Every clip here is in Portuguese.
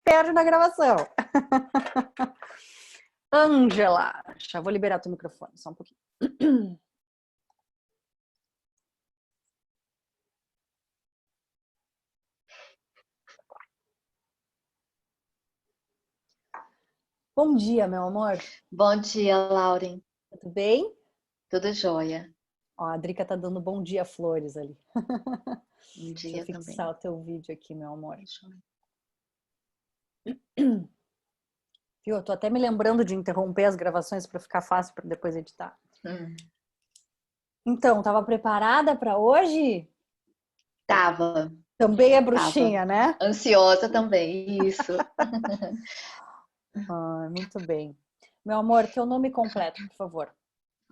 perde na gravação. Ângela, já vou liberar teu microfone, só um pouquinho. Bom dia, meu amor. Bom dia, Lauren. Tudo bem? Tudo jóia. Ó, a Drica tá dando bom dia flores ali. Bom Deixa eu dia fixar também. o teu vídeo aqui, meu amor. Viu? Eu tô até me lembrando de interromper as gravações para ficar fácil para depois editar. Então, tava preparada para hoje? Tava. Também é bruxinha, né? Ansiosa também, isso. Muito bem. Meu amor, teu nome completo, por favor.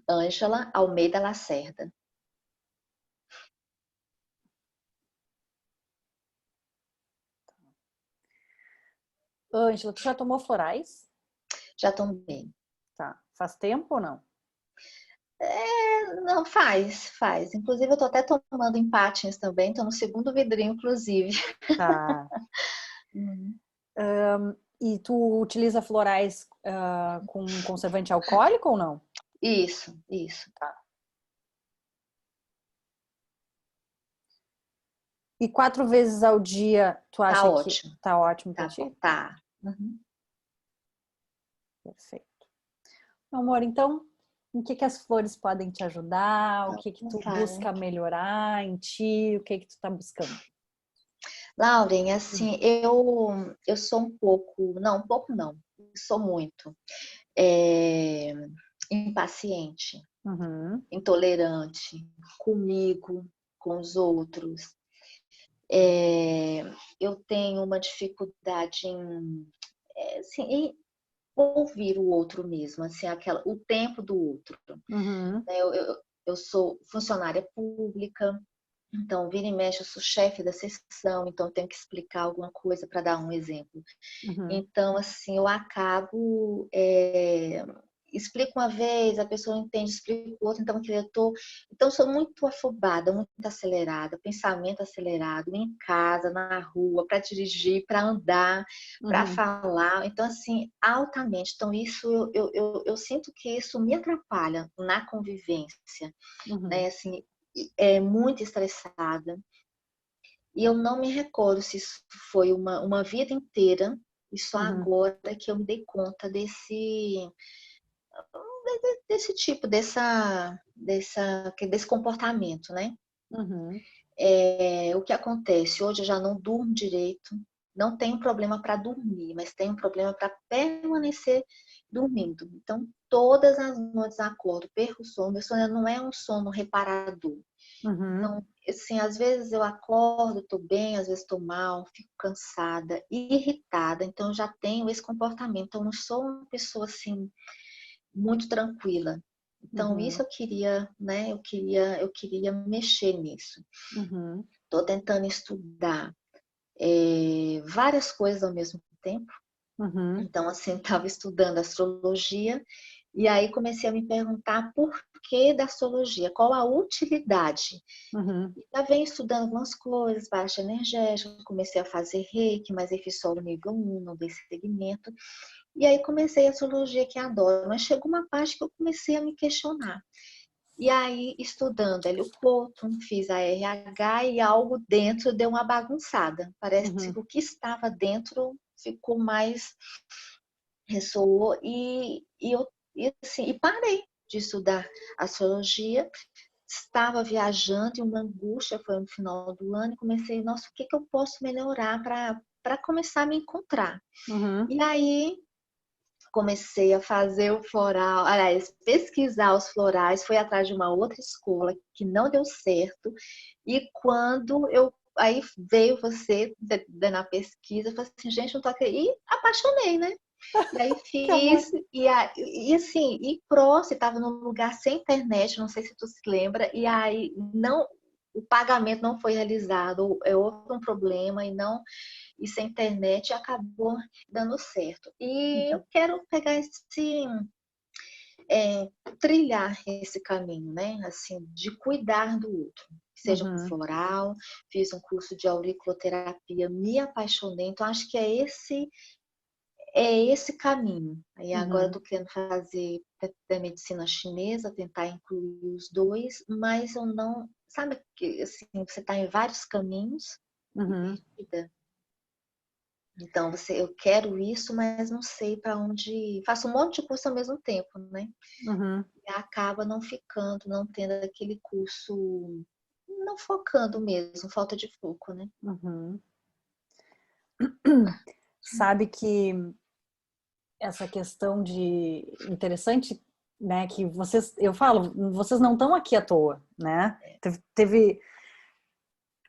Ângela Almeida Lacerda. Ângela, tu já tomou florais? Já tomei. Tá. Faz tempo ou não? Não, faz. Inclusive, eu tô até tomando empatins também. Tô no segundo vidrinho, inclusive. Tá. E tu utiliza florais com conservante alcoólico ou não? Isso. Tá. E 4 vezes ao dia, tu Tá acha que ótimo. tá ótimo pra Tá bom. ti? Tá. Perfeito. Meu amor, então, em que as flores podem te ajudar? O Então, que tu vai. busca melhorar em ti? O que tu tá buscando? Lauren, assim, eu sou um pouco não, sou muito é, impaciente, Uhum. intolerante comigo, com os outros. Eu tenho uma dificuldade assim, em ouvir o outro mesmo, assim, o tempo do outro. Uhum. Eu sou funcionária pública, então, vira e mexe, eu sou chefe da seção, então eu tenho que explicar alguma coisa para dar um exemplo. Uhum. Então, assim, eu acabo, explico uma vez, a pessoa entende, explico outra, então eu sou muito afobada, muito acelerada, pensamento acelerado, em casa, na rua, para dirigir, para andar, para Uhum. falar, então, assim, altamente. Então, isso, eu sinto que isso me atrapalha na convivência, Uhum. né, assim, é muito estressada. E eu não me recordo se isso foi uma vida inteira, e só Uhum. agora que eu me dei conta desse tipo, desse comportamento, né? Uhum. O que acontece? Hoje eu já não durmo direito, não tenho problema para dormir, mas tenho problema para permanecer dormindo. Então, todas as noites acordo, perco o sono, meu sono não é um sono reparador. Uhum. Então, assim, às vezes eu acordo, tô bem, às vezes tô mal, fico cansada, irritada, então eu já tenho esse comportamento. Então, eu não sou uma pessoa assim muito tranquila. Então, isso Uhum. eu queria, né? Eu queria mexer nisso. Uhum. Tô tentando estudar várias coisas ao mesmo tempo. Uhum. Então, assim, estava estudando astrologia e aí comecei a me perguntar por que da astrologia, qual a utilidade. Uhum. Já venho estudando algumas coisas, baixa energética, comecei a fazer reiki, mas aí fiz só o nível 1, não dei segmento. E aí comecei a astrologia que adoro, mas chegou uma parte que eu comecei a me questionar. E aí, estudando Hélio Couto, fiz a RH e algo dentro deu uma bagunçada. Parece Uhum. que o que estava dentro ficou mais, ressoou e parei de estudar astrologia. Estava viajando e uma angústia foi no final do ano e comecei, nossa, o que eu posso melhorar para começar a me encontrar? Uhum. E aí comecei a fazer o floral, aliás, pesquisar os florais, fui atrás de uma outra escola que não deu certo. E quando aí veio você na pesquisa, eu falei assim, gente, não tô acreditando. E apaixonei, né? E aí Que amor. fiz, e assim, e próximo, estava num lugar sem internet, não sei se tu se lembra, e aí não, o pagamento não foi realizado, houve um problema e sem internet acabou dando certo. E eu Uhum. quero pegar trilhar esse caminho, né? Assim, de cuidar do outro. Seja com Uhum, floral, fiz um curso de auriculoterapia, me apaixonei. Então, acho que é esse caminho. Aí agora eu uhum, estou querendo fazer da medicina chinesa, tentar incluir os dois, mas eu não. Sabe que assim, você está em vários caminhos e uhum, perdida. Então, eu quero isso, mas não sei para onde. Faço um monte de curso ao mesmo tempo, né? uhum, E acaba não ficando, não tendo aquele curso, não focando mesmo, falta de foco, né? uhum. Sabe que essa questão de interessante, né, que vocês, eu falo, vocês não estão aqui à toa, né?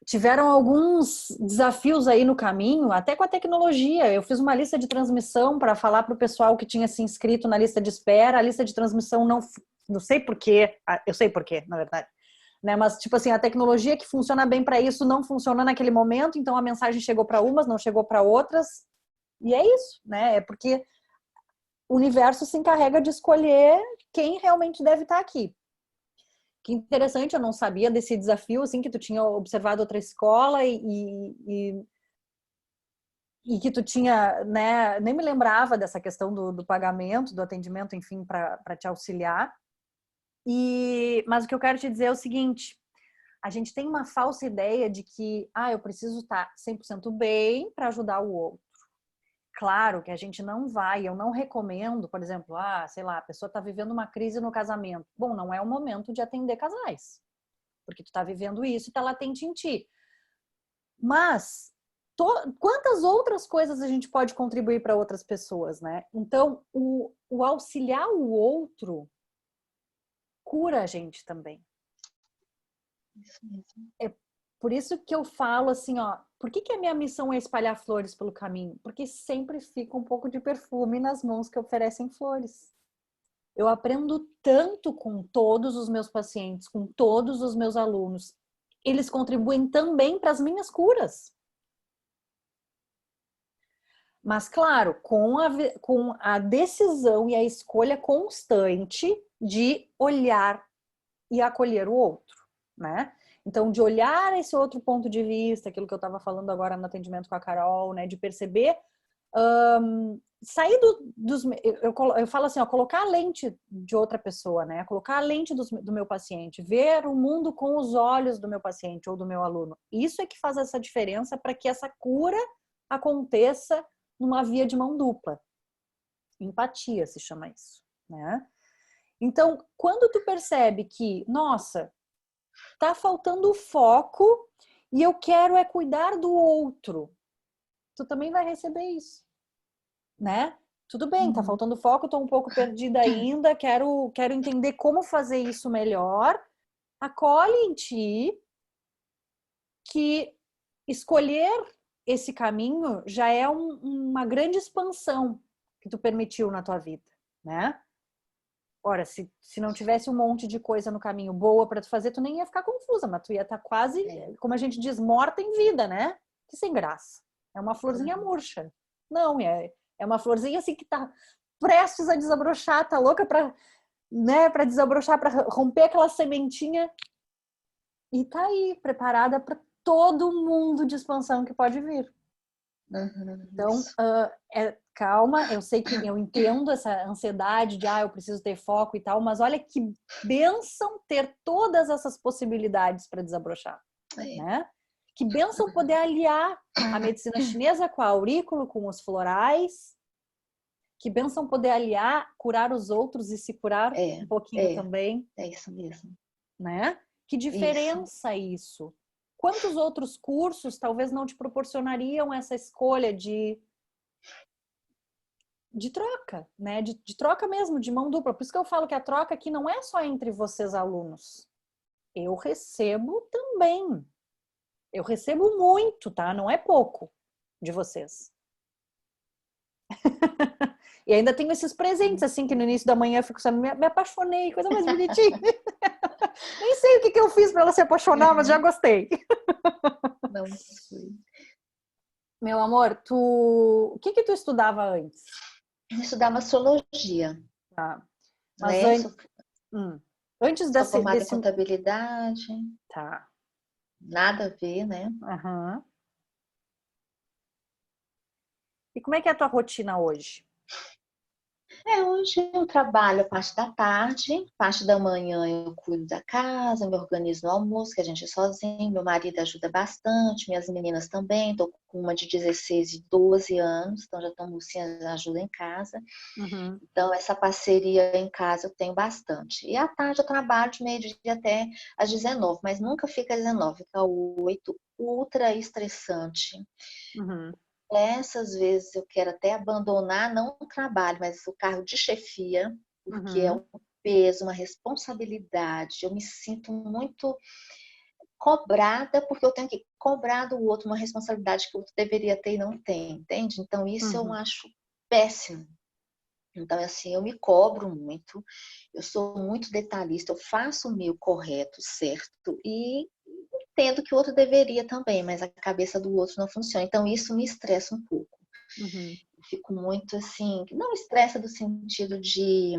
Tiveram alguns desafios aí no caminho, até com a tecnologia. Eu fiz uma lista de transmissão para falar para o pessoal que tinha se inscrito na lista de espera. A lista de transmissão não sei por quê, eu sei por quê, na verdade. Né? Mas, tipo assim, a tecnologia que funciona bem para isso não funcionou naquele momento, então a mensagem chegou para umas, não chegou para outras. E é isso, né? É porque o universo se encarrega de escolher quem realmente deve estar aqui. Que interessante, eu não sabia desse desafio, assim, que tu tinha observado outra escola e que tu tinha, né, nem me lembrava dessa questão do pagamento, do atendimento, enfim, para te auxiliar. Mas o que eu quero te dizer é o seguinte, a gente tem uma falsa ideia de que, eu preciso estar 100% bem para ajudar o outro. Claro que a gente não vai, eu não recomendo, por exemplo, sei lá, a pessoa está vivendo uma crise no casamento. Bom, não é o momento de atender casais, porque tu está vivendo isso e está latente em ti. Mas quantas outras coisas a gente pode contribuir para outras pessoas, né? Então, o auxiliar o outro cura a gente também. Isso mesmo. É por isso que eu falo assim, ó, por que a minha missão é espalhar flores pelo caminho? Porque sempre fica um pouco de perfume nas mãos que oferecem flores. Eu aprendo tanto com todos os meus pacientes, com todos os meus alunos. Eles contribuem também para as minhas curas. Mas, claro, com a decisão e a escolha constante de olhar e acolher o outro, né? Então, de olhar esse outro ponto de vista, aquilo que eu estava falando agora no atendimento com a Carol, né? De perceber, sair dos... Eu falo assim, ó, colocar a lente de outra pessoa, né? Colocar a lente do meu paciente, ver o mundo com os olhos do meu paciente ou do meu aluno. Isso é que faz essa diferença para que essa cura aconteça numa via de mão dupla. Empatia se chama isso, né? Então, quando tu percebe que, nossa, tá faltando foco e eu quero cuidar do outro, tu também vai receber isso, né? Tudo bem, tá Uhum. faltando foco, tô um pouco perdida ainda, quero entender como fazer isso melhor. Acolhe em ti que escolher esse caminho já é uma grande expansão que tu permitiu na tua vida, né? Ora, se não tivesse um monte de coisa no caminho boa para tu fazer, tu nem ia ficar confusa, mas tu ia estar quase, É. como a gente diz, morta em vida, né? Que sem graça. É uma florzinha Uhum. murcha. Não, é uma florzinha assim que tá prestes a desabrochar, tá louca para, né, para desabrochar, para romper aquela sementinha e tá aí, preparada para todo mundo de expansão que pode vir. Uhum. Então, Isso. calma, eu sei que eu entendo essa ansiedade de, eu preciso ter foco e tal, mas olha que bênção ter todas essas possibilidades para desabrochar, É. né? Que bênção poder aliar a medicina chinesa com a aurículo, com os florais. Que bênção poder aliar, curar os outros e se curar É, um pouquinho é, também, é isso mesmo. né? Que Isso. diferença isso? Quantos outros cursos talvez não te proporcionariam essa escolha de troca, né? De troca mesmo, de mão dupla. Por isso que eu falo que a troca aqui não é só entre vocês alunos. Eu recebo também. Eu recebo muito, tá? Não é pouco de vocês. E ainda tenho esses presentes, assim, que no início da manhã eu fico sabendo, me apaixonei, coisa mais bonitinha. Nem sei o que eu fiz para ela se apaixonar, mas já Uhum. gostei. Não sei. Meu amor, o que tu estudava antes? Eu estudava astrologia. Tá. Mas né? antes Sou formada em desse... contabilidade, Tá. nada a ver, né? Aham. E como é que é a tua rotina hoje? Hoje eu trabalho a parte da tarde, parte da manhã eu cuido da casa, me organizo no almoço, que a gente é sozinho, meu marido ajuda bastante, minhas meninas também, estou com uma de 16 e 12 anos, então já estão sem ajuda em casa. Uhum. Então, essa parceria em casa eu tenho bastante. E à tarde eu trabalho de meio-dia até às 19, mas nunca fica às 19, fica às 8, ultra estressante. Uhum. Essas vezes eu quero até abandonar, não o trabalho, mas o cargo de chefia, porque é Uhum. um peso, uma responsabilidade. Eu me sinto muito cobrada, porque eu tenho que cobrar do outro uma responsabilidade que o outro deveria ter e não tem, entende? Então, isso eu Uhum. acho péssimo. Então, assim, eu me cobro muito, eu sou muito detalhista, eu faço o meu correto, certo, e entendo que o outro deveria também, mas a cabeça do outro não funciona. Então, isso me estressa um pouco. Uhum. Eu fico muito assim, não estressa do sentido de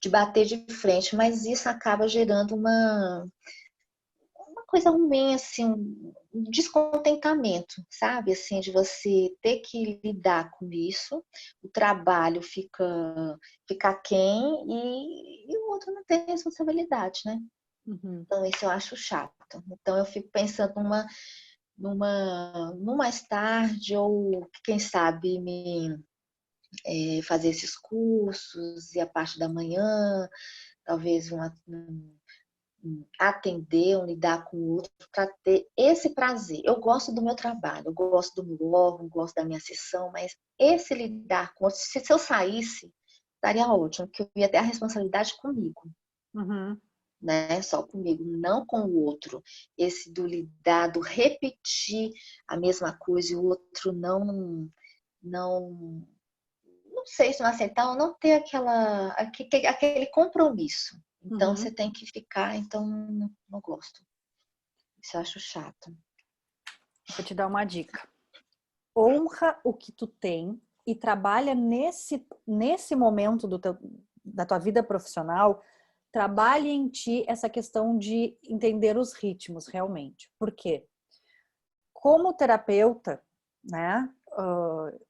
bater de frente, mas isso acaba gerando uma coisa ruim, assim, um descontentamento, sabe? Assim, de você ter que lidar com isso, o trabalho fica aquém e o outro não tem responsabilidade, né? Uhum. Então, isso eu acho chato. Então, eu fico pensando no mais tarde, ou quem sabe fazer esses cursos e a parte da manhã, talvez atender ou lidar com o outro para ter esse prazer. Eu gosto do meu trabalho, eu gosto do meu órgão, gosto da minha sessão, mas esse lidar com outro, se eu saísse, estaria ótimo, porque eu ia ter a responsabilidade comigo, Uhum. né? Só comigo, não com o outro. Esse do lidar, do repetir a mesma coisa e o outro não, não sei se não aceitar ou não ter aquele compromisso. Então Uhum. você tem que ficar, então não gosto. Isso eu acho chato. Vou te dar uma dica. Honra o que tu tem e trabalha nesse momento da tua vida profissional, trabalhe em ti essa questão de entender os ritmos realmente. Por quê? Como terapeuta, né,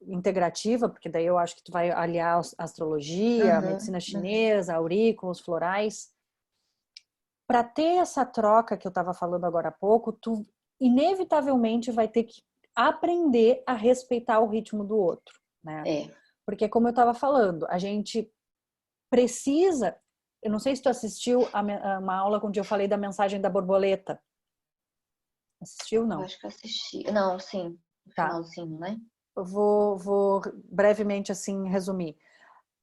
integrativa, porque daí eu acho que tu vai aliar a astrologia, a Uhum, medicina uhum, chinesa, aurículos, florais, para ter essa troca que eu estava falando agora há pouco, tu inevitavelmente vai ter que aprender a respeitar o ritmo do outro, né? é. Porque como eu estava falando, a gente precisa, eu não sei se tu assistiu a uma aula onde eu falei da mensagem da borboleta. Assistiu, Eu não? acho que eu assisti. Não, sim, no Tá. finalzinho, né? Eu vou brevemente assim resumir.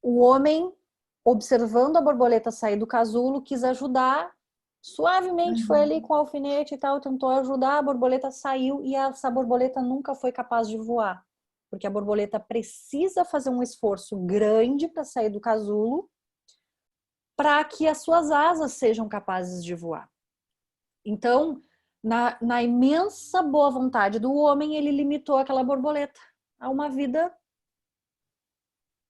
O homem, observando a borboleta sair do casulo, quis ajudar. Suavemente foi ali Uhum, com o alfinete e tal, tentou ajudar, a borboleta saiu e essa borboleta nunca foi capaz de voar. Porque a borboleta precisa fazer um esforço grande para sair do casulo para que as suas asas sejam capazes de voar. Então, na imensa boa vontade do homem, ele limitou aquela borboleta a uma vida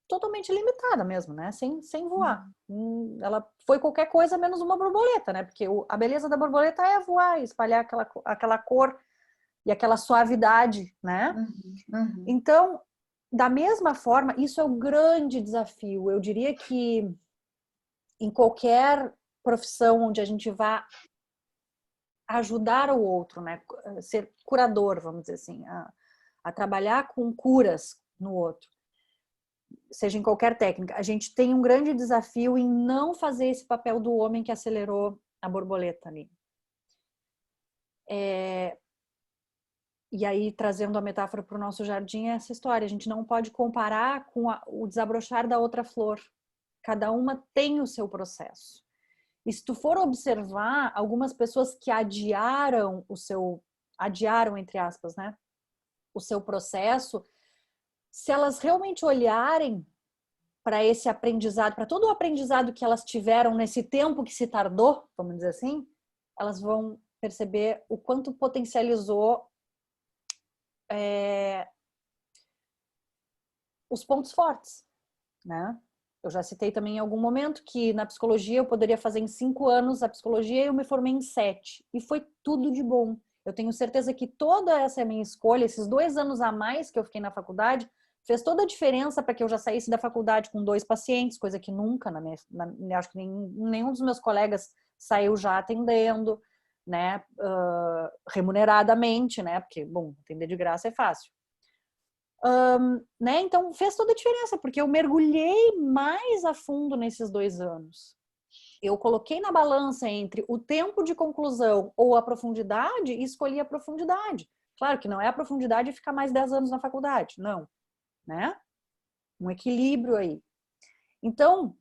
totalmente limitada mesmo, né? Sem voar. uhum, Ela foi qualquer coisa menos uma borboleta, né? Porque a beleza da borboleta é voar, espalhar aquela cor e aquela suavidade, né? uhum, uhum. Então, da mesma forma, isso é o grande desafio. Eu diria que em qualquer profissão onde a gente vá ajudar o outro, né? Ser curador, vamos dizer assim, a trabalhar com curas no outro, seja em qualquer técnica, a gente tem um grande desafio em não fazer esse papel do homem que acelerou a borboleta ali. E aí, trazendo a metáfora para o nosso jardim, é essa história. A gente não pode comparar com o desabrochar da outra flor. Cada uma tem o seu processo. E se tu for observar, algumas pessoas que adiaram, entre aspas, né, o seu processo, se elas realmente olharem para esse aprendizado, para todo o aprendizado que elas tiveram nesse tempo que se tardou, vamos dizer assim, elas vão perceber o quanto potencializou os pontos fortes, né? Eu já citei também em algum momento que na psicologia eu poderia fazer em 5 anos a psicologia e eu me formei em 7. E foi tudo de bom. Eu tenho certeza que toda essa minha escolha, esses 2 anos a mais que eu fiquei na faculdade, fez toda a diferença para que eu já saísse da faculdade com 2 pacientes, coisa que nunca, acho que nenhum dos meus colegas saiu já atendendo, né, remuneradamente, né, porque, bom, atender de graça é fácil. Né? Então fez toda a diferença, porque eu mergulhei mais a fundo nesses 2 anos. Eu coloquei na balança entre o tempo de conclusão ou a profundidade e escolhi a profundidade. Claro que não é a profundidade e ficar mais 10 anos na faculdade, não, né? Um equilíbrio aí. Então,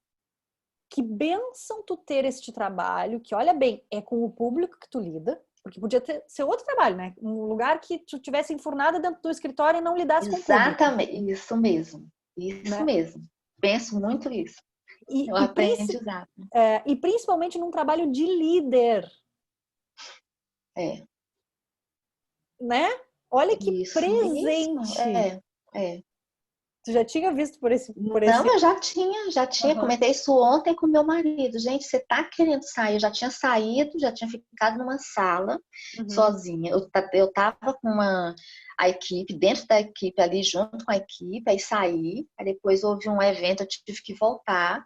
que bênção tu ter este trabalho, que olha bem, é com o público que tu lida, porque podia ser outro trabalho, né? Um lugar que tu tivesse enfurnada dentro do escritório e não lidasse com o público. Exatamente, isso mesmo. Isso Né? mesmo. Penso muito isso. É um aprendizado. E principalmente num trabalho de líder. É. Né? Olha que Isso presente. mesmo. É. Tu já tinha visto por esse... Não, eu já tinha, comentei isso ontem com meu marido. Gente, você tá querendo sair? Eu já tinha saído, já tinha ficado numa sala sozinha. Eu tava com a equipe, dentro da equipe ali, junto com a equipe, aí saí, aí depois houve um evento, eu tive que voltar.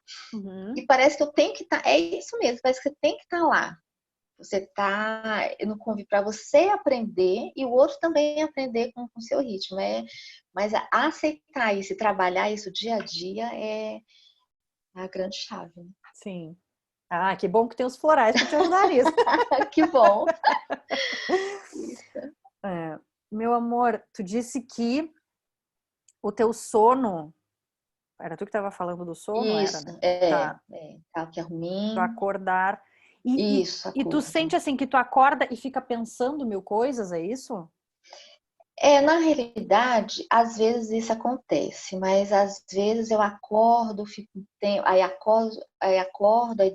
E parece que eu tenho que estar, é isso mesmo, parece que você tem que estar lá. Você está no convite para você aprender e o outro também aprender com o seu ritmo. Mas aceitar isso e trabalhar isso dia a dia é a grande chave. Né? Sim. Ah, que bom que tem os florais para te ajudar nisso. Que bom. Meu amor, tu disse que o teu sono... Era tu que estava falando do sono, Isso, era, né? Tá, que é Tu ruim. acordar. Isso, E tu acordo. sente assim que tu acorda e fica pensando 1000 coisas, é isso? Na realidade, às vezes isso acontece, mas às vezes eu acordo, fico um tempo, aí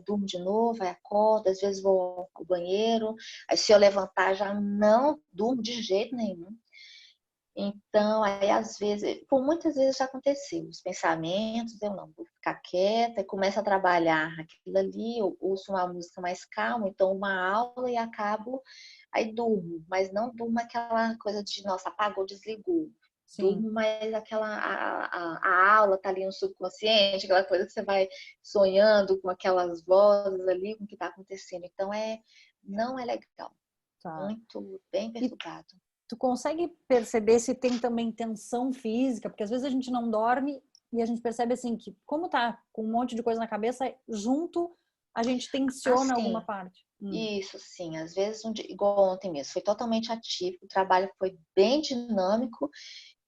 durmo de novo, aí acordo, às vezes vou ao banheiro, aí se eu levantar já não durmo de jeito nenhum. Então, aí às vezes, por muitas vezes já aconteceu, os pensamentos, eu não, vou ficar quieta, e começo a trabalhar aquilo ali, eu ouço uma música mais calma, então uma aula e acabo, aí durmo, mas não durmo aquela coisa de, nossa, apagou, desligou. Sim. Durmo, mas a aula tá ali no subconsciente, aquela coisa que você vai sonhando com aquelas vozes ali, com o que está acontecendo. Então, não é legal. Tá. Muito bem perturbado. Tu consegue perceber se tem também tensão física? Porque às vezes a gente não dorme e a gente percebe assim que, como tá com um monte de coisa na cabeça, junto a gente tensiona alguma parte. Isso, sim. Às vezes, igual ontem mesmo, foi totalmente atípico, o trabalho foi bem dinâmico,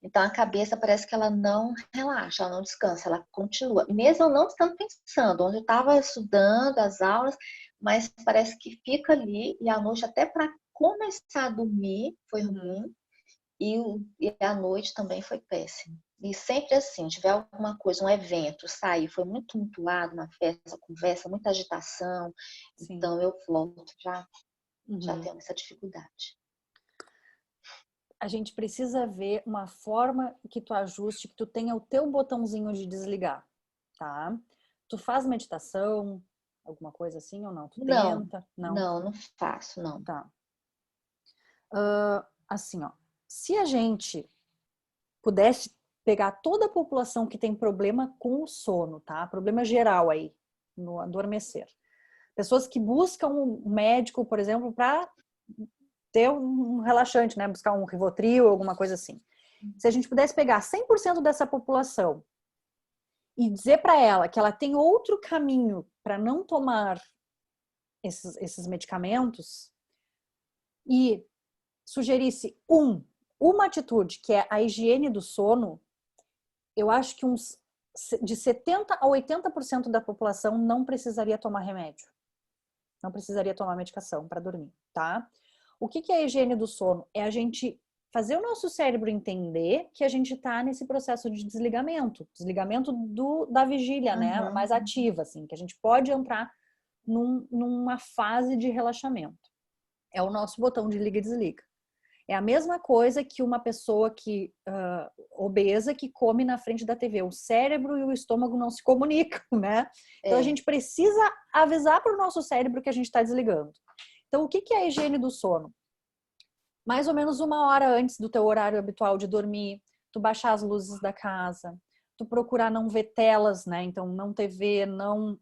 então a cabeça parece que ela não relaxa, ela não descansa, ela continua. Mesmo eu não estando pensando, onde eu estava estudando as aulas, mas parece que fica ali e à noite até para começar a dormir foi ruim e a noite também foi péssimo. E sempre assim, tiver alguma coisa, um evento, sair, foi muito tumultuado, uma festa, conversa, muita agitação, Sim. então eu volto, já tenho essa dificuldade. A gente precisa ver uma forma que tu ajuste, que tu tenha o teu botãozinho de desligar, tá? Tu faz meditação, alguma coisa assim ou não? Tu tenta? Não faço, não. Tá. Assim, ó, se a gente pudesse pegar toda a população que tem problema com o sono, tá? Problema geral aí, no adormecer. Pessoas que buscam um médico, por exemplo, para ter um relaxante, né? Buscar um Rivotril, alguma coisa assim. Se a gente pudesse pegar 100% dessa população e dizer para ela que ela tem outro caminho para não tomar esses medicamentos e sugerisse uma atitude, que é a higiene do sono, eu acho que de 70% a 80% da população não precisaria tomar remédio. Não precisaria tomar medicação para dormir, tá? O que é a higiene do sono? É a gente fazer o nosso cérebro entender que a gente está nesse processo de desligamento da vigília, né? Mais ativa, assim, que a gente pode entrar numa fase de relaxamento. É o nosso botão de liga e desliga. É a mesma coisa que uma pessoa que obesa que come na frente da TV. O cérebro e o estômago não se comunicam, né? Então a gente precisa avisar para o nosso cérebro que a gente está desligando. Então o que é a higiene do sono? Mais ou menos 1 hora antes do teu horário habitual de dormir, tu baixar as luzes da casa, tu procurar não ver telas, né? Então não TV, não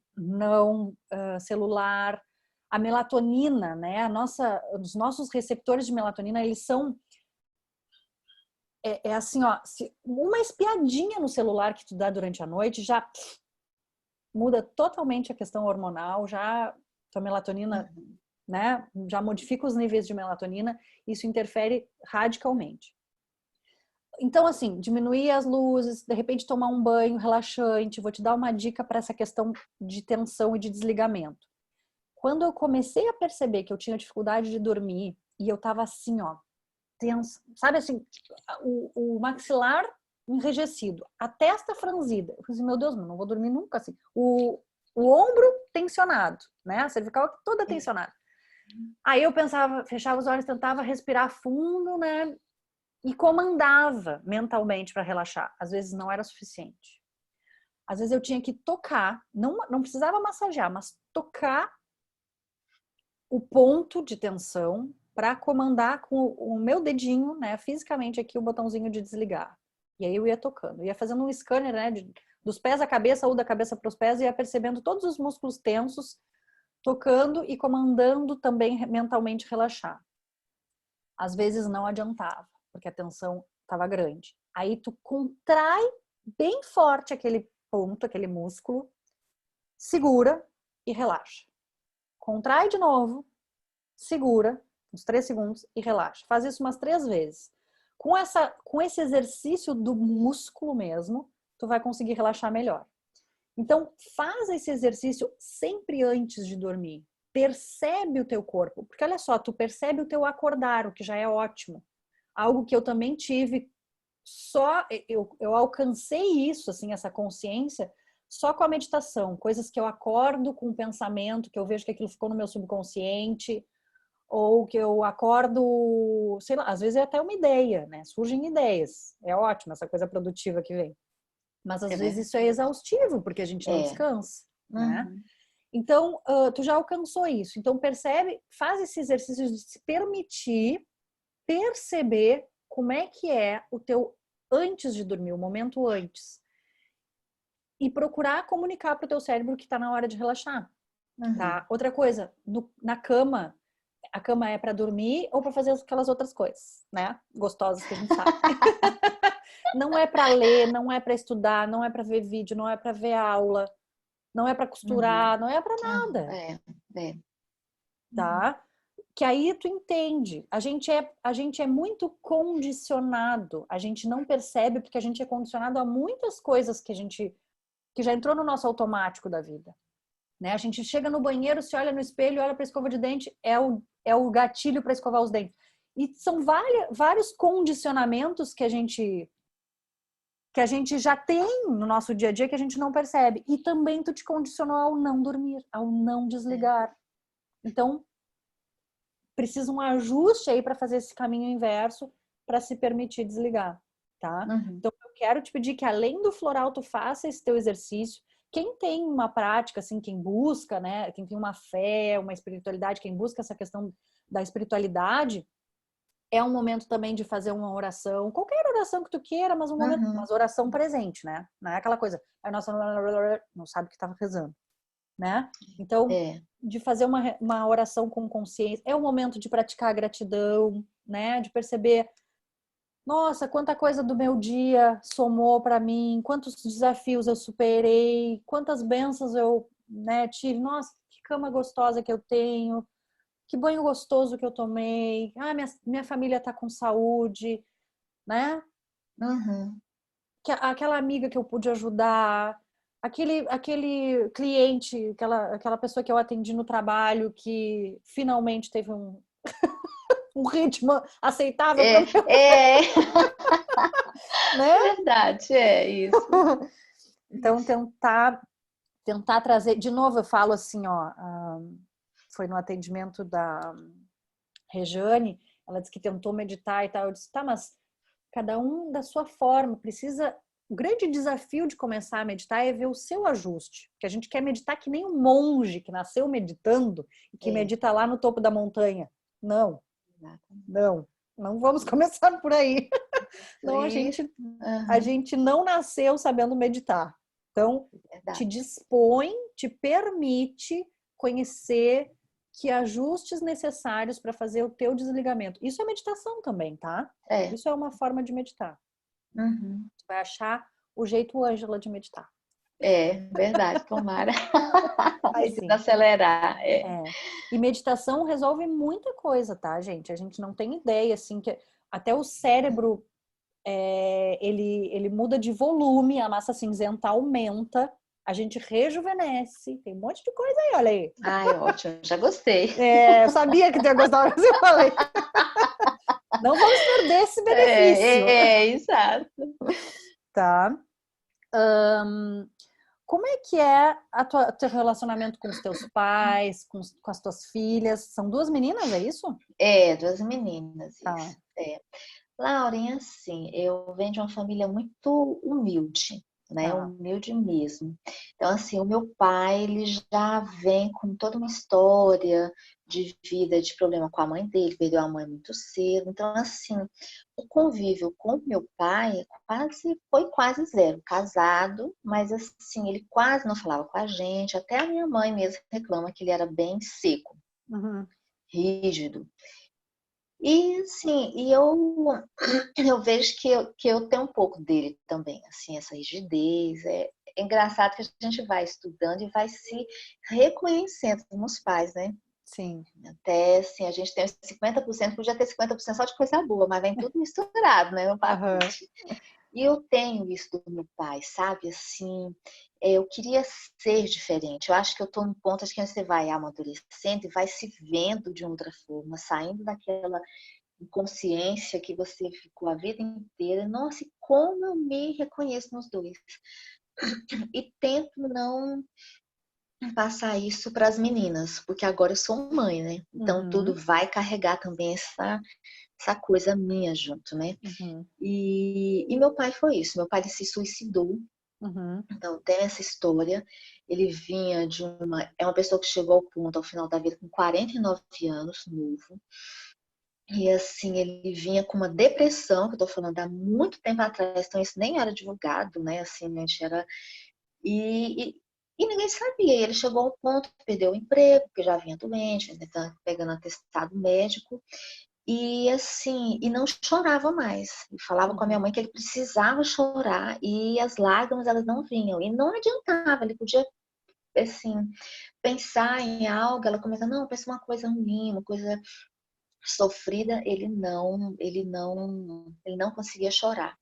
celular. A melatonina, né? Os nossos receptores de melatonina, eles são assim, ó, uma espiadinha no celular que tu dá durante a noite já muda totalmente a questão hormonal, já tua melatonina, né? Já modifica os níveis de melatonina, isso interfere radicalmente. Então, assim, diminuir as luzes, de repente tomar um banho relaxante. Vou te dar uma dica para essa questão de tensão e de desligamento. Quando eu comecei a perceber que eu tinha dificuldade de dormir e eu tava assim, ó, tenso, sabe assim, o maxilar enrijecido, a testa franzida. Eu falei assim, meu Deus, não vou dormir nunca assim. O ombro tensionado, né? A cervical toda tensionada. Aí eu pensava, fechava os olhos, tentava respirar fundo, né? E comandava mentalmente para relaxar. Às vezes não era suficiente. Às vezes eu tinha que tocar, não precisava massagear, mas tocar o ponto de tensão para comandar com o meu dedinho, né, fisicamente aqui o botãozinho de desligar. E aí eu ia tocando, ia fazendo um scanner, né, dos pés à cabeça ou da cabeça para os pés, e ia percebendo todos os músculos tensos, tocando e comandando também mentalmente relaxar. Às vezes não adiantava, porque a tensão estava grande. Aí tu contrai bem forte aquele ponto, aquele músculo, segura e relaxa. Contrai de novo, segura uns 3 segundos e relaxa. Faz isso umas 3 vezes. Com esse exercício do músculo mesmo, tu vai conseguir relaxar melhor. Então, faz esse exercício sempre antes de dormir. Percebe o teu corpo. Porque olha só, tu percebe o teu acordar, o que já é ótimo. Algo que eu também tive, eu alcancei isso, assim, essa consciência, só com a meditação. Coisas que eu acordo com um pensamento, que eu vejo que aquilo ficou no meu subconsciente, ou que eu acordo, sei lá, às vezes é até uma ideia, né? Surgem ideias. É ótimo essa coisa produtiva que vem. Mas às vezes isso é exaustivo, porque a gente não descansa, né? Então, tu já alcançou isso. Então, percebe, faz esse exercício de se permitir perceber como é que é o teu antes de dormir, o momento antes. E procurar comunicar para o teu cérebro que está na hora de relaxar, tá? Outra coisa, na cama, a cama é para dormir ou para fazer aquelas outras coisas, né? Gostosas que a gente sabe. Não é para ler, não é para estudar, não é para ver vídeo, não é para ver aula, não é para costurar, não é para nada. Tá? Que aí tu entende. A gente é muito condicionado. A gente não percebe porque a gente é condicionado a muitas coisas que já entrou no nosso automático da vida. Né? A gente chega no banheiro, se olha no espelho, olha para a escova de dente, é o gatilho para escovar os dentes. E são vários condicionamentos que a gente já tem no nosso dia a dia que a gente não percebe. E também tu te condicionou ao não dormir, ao não desligar. Então, precisa um ajuste aí para fazer esse caminho inverso para se permitir desligar, tá? Então, eu quero te pedir que além do floral, tu faça esse teu exercício. Quem tem uma prática, assim, quem busca, né? Quem tem uma fé, uma espiritualidade, quem busca essa questão da espiritualidade, é um momento também de fazer uma oração, qualquer oração que tu queira, mas um momento, mas oração presente, né? Não é aquela coisa, a nossa não sabe o que estava rezando, né? Então, de fazer uma oração com consciência, é o momento de praticar a gratidão, né? De perceber, nossa, quanta coisa do meu dia somou para mim, quantos desafios eu superei, quantas bênçãos eu, né, tive, nossa, que cama gostosa que eu tenho, que banho gostoso que eu tomei. Ah, minha família tá com saúde, né? Aquela amiga que eu pude ajudar, aquele cliente, aquela pessoa que eu atendi no trabalho que finalmente teve um ritmo aceitável para mim. Né? Verdade, é isso. Então, tentar trazer, de novo eu falo assim, ó, foi no atendimento da Rejane, ela disse que tentou meditar e tal. Eu disse, tá, mas cada um da sua forma, precisa... O grande desafio de começar a meditar é ver o seu ajuste, porque a gente quer meditar que nem um monge que nasceu meditando e que medita lá no topo da montanha. Não, não vamos começar por aí. Não, a gente não nasceu sabendo meditar. Então, te dispõe, te permite conhecer que ajustes necessários para fazer o teu desligamento. Isso é meditação também, tá? Isso é uma forma de meditar. Você vai achar o jeito Ângela de meditar. Verdade, tomara. Assim, Acelerar. E meditação resolve muita coisa, tá, gente? A gente não tem ideia, assim, que até o cérebro, ele muda de volume, a massa cinzenta aumenta, a gente rejuvenesce, tem um monte de coisa aí, olha aí. Ai, ótimo, já gostei. Eu sabia que tu ia gostar, mas eu falei. Não vamos perder esse benefício. Exato. Tá. Como é que é o teu relacionamento com os teus pais, com as tuas filhas? São 2 meninas, é isso? 2 meninas, Tá. isso. Laurinha, assim, eu venho de uma família muito humilde, né? Humilde mesmo. Então, assim, o meu pai, ele já vem com toda uma história de vida, de problema com a mãe dele, perdeu a mãe muito cedo. Então, assim, o convívio com o meu pai foi quase zero. Casado, mas assim, ele quase não falava com a gente. Até a minha mãe mesmo reclama que ele era bem seco, rígido. E sim, eu vejo que eu tenho um pouco dele também, assim, essa rigidez. É engraçado que a gente vai estudando e vai se reconhecendo nos pais, né? Sim. Até assim, a gente tem 50%, podia ter 50% só de coisa boa, mas vem tudo misturado, né? No pacote. E eu tenho isso do meu pai, sabe? Assim, eu queria ser diferente. Eu acho que eu estou num ponto que você vai amadurecendo e vai se vendo de outra forma, saindo daquela inconsciência que você ficou a vida inteira. Nossa, e como eu me reconheço nos dois. E tento não passar isso para as meninas, porque agora eu sou mãe, né? Então tudo vai carregar também essa coisa minha junto, né? E meu pai foi isso. Meu pai se suicidou. Então tem essa história. Ele vinha de uma pessoa que chegou ao ponto ao final da vida com 49 anos, novo. E assim, ele vinha com uma depressão, que eu tô falando há muito tempo atrás, então isso nem era divulgado, né? Assim, a gente era. E ninguém sabia. Ele chegou ao ponto que perdeu o emprego, porque já vinha doente, tá pegando atestado médico. E assim, e não chorava mais. E falava com a minha mãe que ele precisava chorar e as lágrimas elas não vinham. E não adiantava, ele podia assim pensar em algo, ela começa, não, pensa uma coisa ruim, uma coisa sofrida, ele não conseguia chorar.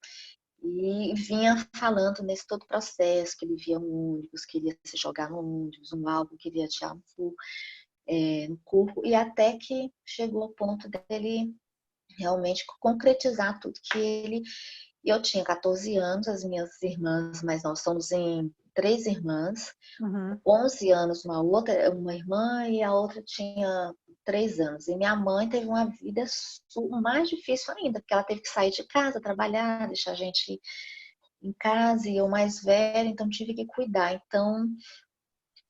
E vinha falando nesse todo processo que ele via um ônibus, queria se jogar no ônibus, um álcool, queria tirar no corpo, e até que chegou ao ponto dele realmente concretizar tudo que ele... Eu tinha 14 anos, as minhas irmãs, mas nós somos em 3 irmãs, 11 anos uma irmã e a outra tinha 3 anos. E minha mãe teve uma vida mais difícil ainda, porque ela teve que sair de casa, trabalhar, deixar a gente em casa, e eu mais velha, então tive que cuidar. Então,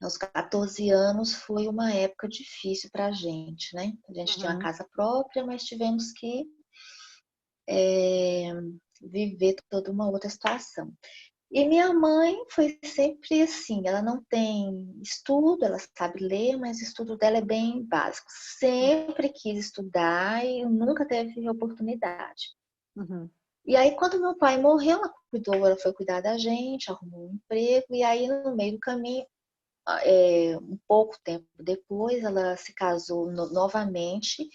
aos 14 anos foi uma época difícil para a gente, né? A gente tinha uma casa própria, mas tivemos que viver toda uma outra situação. E minha mãe foi sempre assim, ela não tem estudo, ela sabe ler, mas o estudo dela é bem básico. Sempre quis estudar e nunca teve oportunidade. E aí, quando meu pai morreu, ela foi cuidar da gente, arrumou um emprego, e aí no meio do caminho, um pouco tempo depois, ela se casou novamente.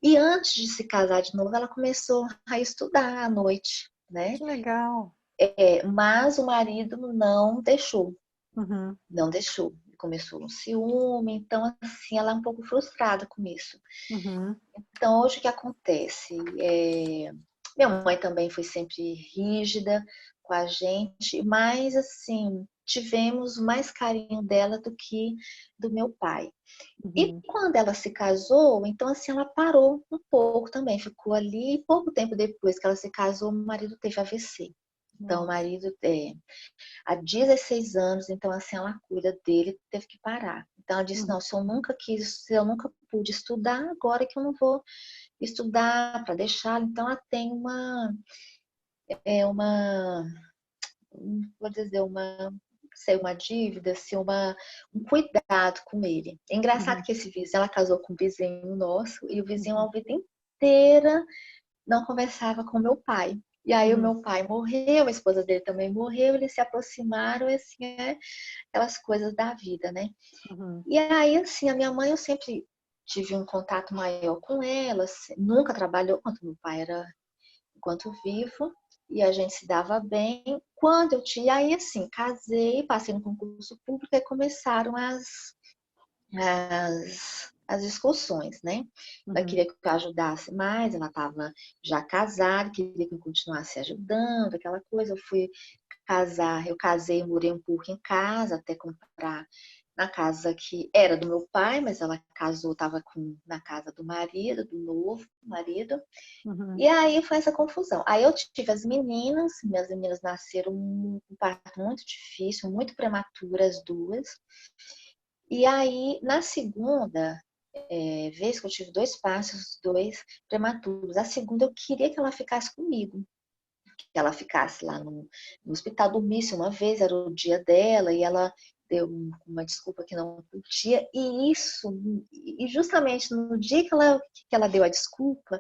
E antes de se casar de novo, ela começou a estudar à noite, né? Que legal. Mas o marido não deixou. Não deixou. Começou um ciúme, então assim, ela é um pouco frustrada com isso. Então hoje o que acontece? Minha mãe também foi sempre rígida com a gente, mas assim, tivemos mais carinho dela do que do meu pai. E Uhum. quando ela se casou, então assim, ela parou um pouco também, ficou ali, pouco tempo depois que ela se casou, o marido teve AVC. Então, o Nossa. marido há 16 anos, então assim, ela cuida dele, teve que parar. Então, ela disse, Uhum. não, se eu nunca pude estudar, agora que eu não vou estudar para deixar. Então, ela tem uma vou dizer, sei, uma dívida, assim, um cuidado com ele. É engraçado Uhum. que esse vizinho, ela casou com um vizinho nosso, e o vizinho Uhum. a vida inteira não conversava com meu pai. E aí o Uhum. meu pai morreu, a esposa dele também morreu, eles se aproximaram, e assim, aquelas coisas da vida, né? Uhum. E aí, assim, a minha mãe, eu sempre tive um contato maior com ela, assim, nunca trabalhou quanto meu pai era enquanto vivo, e a gente se dava bem. Quando eu tinha, aí assim, casei, passei no concurso público e começaram as discussões, né? Ela Uhum. queria que eu ajudasse mais, ela estava já casada, queria que eu continuasse ajudando, aquela coisa. Eu fui casar, eu casei, morei um pouco em casa até comprar na casa que era do meu pai, mas ela casou, estava na casa do marido, do novo marido. Uhum. E aí foi essa confusão. Aí eu tive as meninas, minhas meninas nasceram um parto muito difícil, muito prematura as duas. E aí, na segunda vez que eu tive dois partos, dois prematuros, a segunda eu queria que ela ficasse comigo, que ela ficasse lá no hospital, dormisse uma vez, era o dia dela, e ela deu uma desculpa que não podia, e justamente no dia que ela deu a desculpa,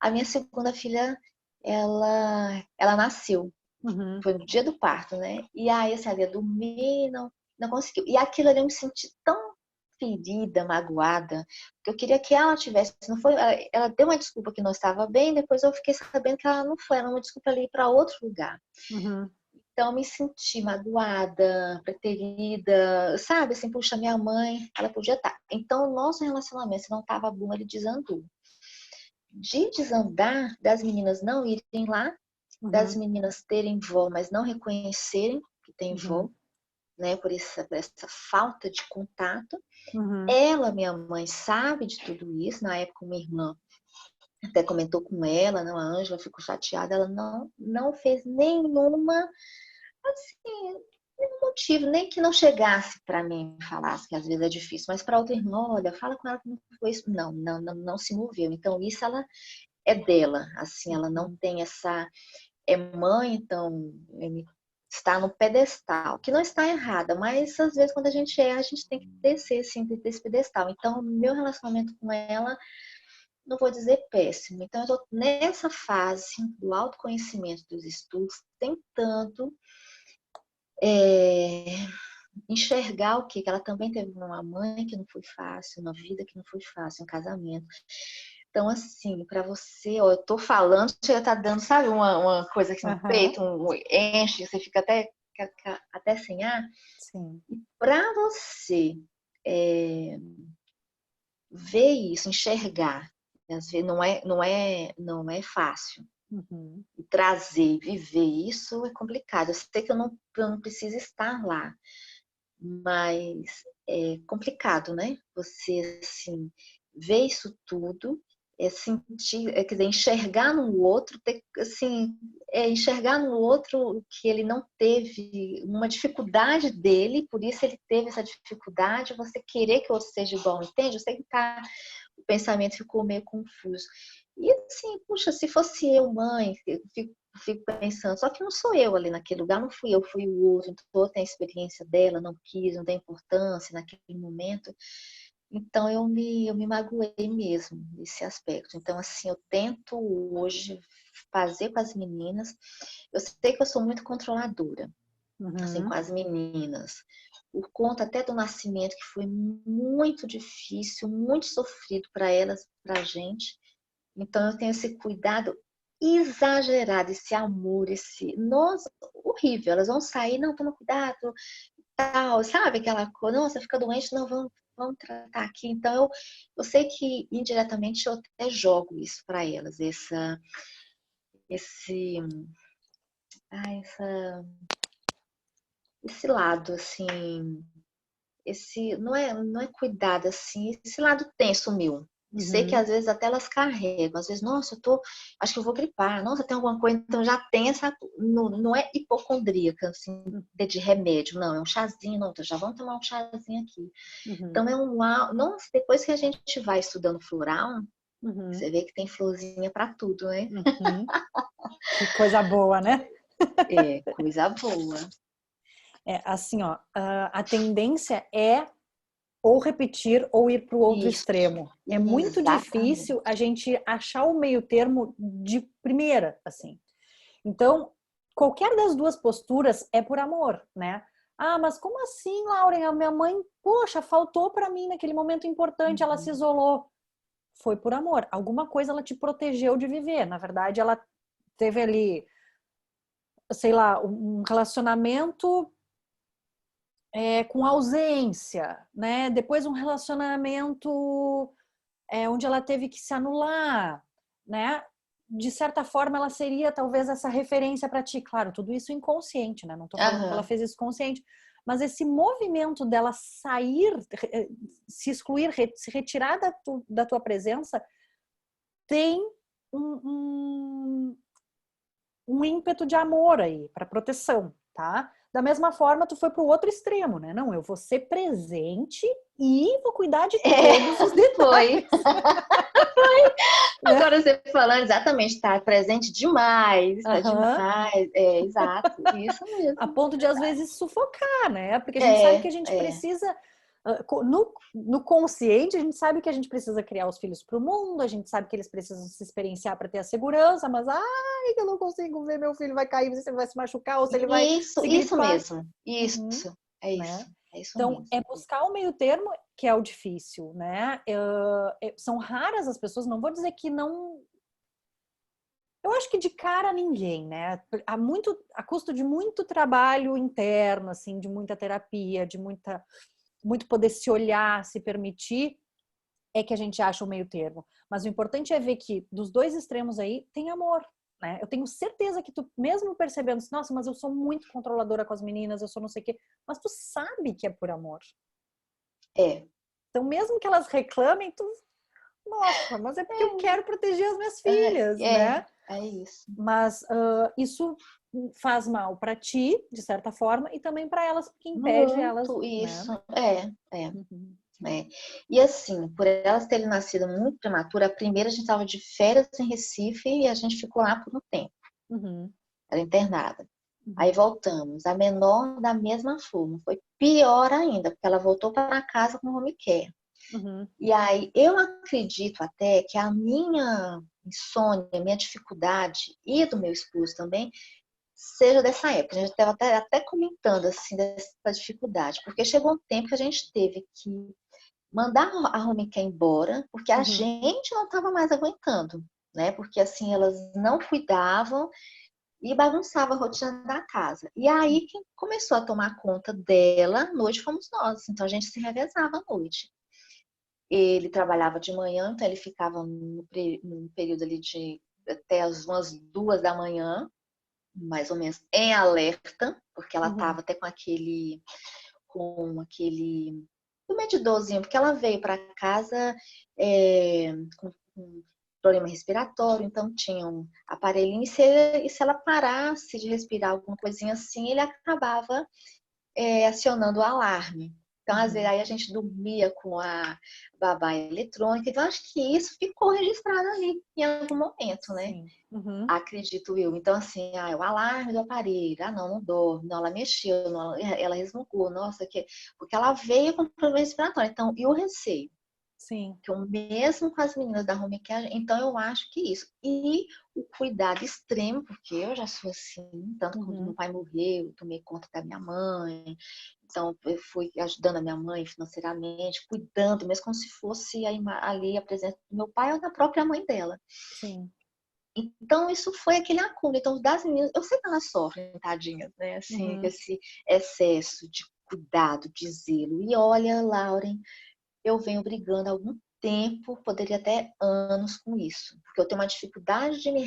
a minha segunda filha, ela nasceu, Uhum. foi no dia do parto, né? E aí, assim, ela ia dormir, não conseguiu. E aquilo ali eu me senti tão ferida, magoada, porque eu queria que ela tivesse, não foi, ela deu uma desculpa que não estava bem, depois eu fiquei sabendo que ela não foi, era uma desculpa ali para outro lugar. Uhum. Então, eu me senti magoada, preterida, sabe? Assim, puxa, minha mãe, ela podia estar. Então, o nosso relacionamento, se não estava bom, ele desandou. De desandar, das meninas não irem lá, das Uhum. meninas terem vó, mas não reconhecerem que tem Uhum. vó, né? Por essa falta de contato. Uhum. Ela, minha mãe, sabe de tudo isso. Na época, uma irmã até comentou com ela, não, a Ângela ficou chateada. Ela não fez nenhuma, assim, nenhum motivo, nem que não chegasse para mim e falasse, que às vezes é difícil, mas para outra irmã, olha, fala com ela que não foi isso. Não se moveu. Então, isso ela é dela, assim, ela não Uhum. tem essa. É mãe, então está no pedestal, que não está errada, mas às vezes quando a gente erra, a gente tem que descer assim, desse pedestal. Então, meu relacionamento com ela, não vou dizer péssimo. Então, eu estou nessa fase do autoconhecimento dos estudos, tentando é, enxergar o que ela também teve uma mãe que não foi fácil, uma vida que não foi fácil, um casamento. Então, assim, para você, ó, eu tô falando, já tá dando, sabe, uma coisa aqui no Aham. peito, enche, você fica até sem ar. Sim. Para você é, ver isso, enxergar, às vezes não é fácil. Uhum. E trazer, viver isso é complicado. Eu sei que eu não preciso estar lá, mas é complicado, né? Você, assim, ver isso tudo, sentir, quer dizer, enxergar no outro, assim, enxergar no outro que ele não teve uma dificuldade dele, por isso ele teve essa dificuldade, você querer que o outro seja igual, entende? Eu sei que o pensamento ficou meio confuso. E assim, puxa, se fosse eu, mãe, eu fico pensando, só que não sou eu ali naquele lugar, não fui eu, fui o outro, então tem a experiência dela, não quis, não deu importância naquele momento. Então eu me magoei mesmo nesse aspecto. Então, assim, eu tento hoje fazer com as meninas. Eu sei que eu sou muito controladora, assim, com Uhum. as meninas. Por conta até do nascimento, que foi muito difícil, muito sofrido para elas, para a gente. Então, eu tenho esse cuidado exagerado, esse amor, nossa, horrível. Elas vão sair, não, toma cuidado, tal, sabe? Aquela coisa, nossa, fica doente, não, vamos tratar aqui. Então, eu sei que indiretamente eu até jogo isso para elas, esse, essa, esse lado, assim, esse não é cuidado, assim, esse lado tenso meu. Sei que Uhum, às vezes até elas carregam, às vezes, nossa, acho que eu vou gripar, nossa, tem alguma coisa, então já tem essa, não é hipocondríaca, assim, de remédio, não, é um chazinho, não, então já vamos tomar um chazinho aqui. uhum, Então é nossa, depois que a gente vai estudando floral, uhum, você vê que tem florzinha para tudo, né? uhum. Que coisa boa, né? É, coisa boa. É assim, ó, a tendência é ou repetir ou ir para o outro Isso, extremo. É muito exatamente. difícil a gente achar o meio termo de primeira, assim. Então, qualquer das duas posturas é por amor, né? Ah, mas como assim, Lauren? A minha mãe, poxa, faltou para mim naquele momento importante, ela se Uhum. isolou. Foi por amor. Alguma coisa ela te protegeu de viver. Na verdade, ela teve ali, sei lá, um relacionamento com ausência, né? Depois um relacionamento onde ela teve que se anular, né? De certa forma, ela seria talvez essa referência para ti. Claro, tudo isso inconsciente, né? Não estou falando que ela Aham. fez isso consciente, mas esse movimento dela sair, se excluir, se retirar da tua presença, tem um, um, um ímpeto de amor aí, para proteção, tá? Da mesma forma, tu foi para o outro extremo, né? Não, eu vou ser presente e vou cuidar de É, todos os foi. detalhes, né? Agora você falando exatamente, está presente demais, está Aham. demais. É, exato, isso A mesmo. ponto de às vezes sufocar, né? Porque a gente sabe que É, a gente é. precisa no consciente, a gente sabe que a gente precisa criar os filhos para o mundo, a gente sabe que eles precisam se experienciar para ter a segurança, mas ai, eu não consigo ver meu filho vai cair, se ele vai se machucar ou se ele vai se Isso gripar. mesmo. Uhum, Isso. É né? isso. É isso Então, mesmo. é buscar o meio termo que é o difícil, né? São raras as pessoas, não vou dizer que não. Eu acho que de cara ninguém, né? A custo de muito trabalho interno, assim, de muita terapia, de muito poder se olhar, se permitir, é que a gente acha o meio termo. Mas o importante é ver que dos dois extremos aí tem amor, né? Eu tenho certeza que tu, mesmo percebendo, assim, nossa, mas eu sou muito controladora com as meninas, eu sou não sei o quê, mas tu sabe que é por amor. É. Então, mesmo que elas reclamem, tu, nossa, mas é porque eu quero proteger as minhas filhas, É, né? é isso. Mas isso faz mal para ti, de certa forma, e também para elas, porque impede elas, Muito né? isso. É, é. Uhum. É. E assim, por elas terem nascido muito prematura, a primeira a gente estava de férias em Recife e a gente ficou lá por um tempo. Uhum. Era internada. Aí Uhum. voltamos. A menor da mesma forma. Foi pior ainda, porque ela voltou para casa com home care. Uhum. E aí eu acredito até que a minha insônia, a minha dificuldade e do meu esposo também seja dessa época. A gente estava até comentando assim dessa dificuldade, porque chegou um tempo que a gente teve que mandar a home care embora, porque a Uhum. gente não estava mais aguentando, né? Porque assim elas não cuidavam e bagunçava a rotina da casa. E aí quem começou a tomar conta dela, à noite fomos nós. Então a gente se revezava à noite. Ele trabalhava de manhã, então ele ficava no período ali de até as umas 2 da manhã, mais ou menos, em alerta, porque ela Uhum. estava até com aquele do medidorzinho, porque ela veio para casa com problema respiratório, então tinha um aparelhinho, e se ela parasse de respirar alguma coisinha assim, ele acabava acionando o alarme. Então, às vezes, Uhum. aí a gente dormia com a babá eletrônica. Então, acho que isso ficou registrado ali em algum momento, né? Sim. Uhum. Acredito eu. Então, assim, o alarme do aparelho. Ah, não, não dorme. Não, ela mexeu, não, ela resmungou. Nossa, porque ela veio com problema respiratório. Então, e o receio? Sim. Que eu mesmo com as meninas da home care, então eu acho que isso. E o cuidado extremo, porque eu já sou assim, tanto quando meu Uhum. pai morreu, eu tomei conta da minha mãe, então eu fui ajudando a minha mãe financeiramente, cuidando, mesmo como se fosse ali a presença do meu pai ou da própria mãe dela. Sim. Então, isso foi aquele acúmulo. Então, das meninas, eu sei que elas sofrem, tadinhas, né? Assim, com Uhum. esse excesso de cuidado, de zelo. E olha, Lauren, eu venho brigando há algum tempo, poderia até anos com isso, porque eu tenho uma dificuldade de me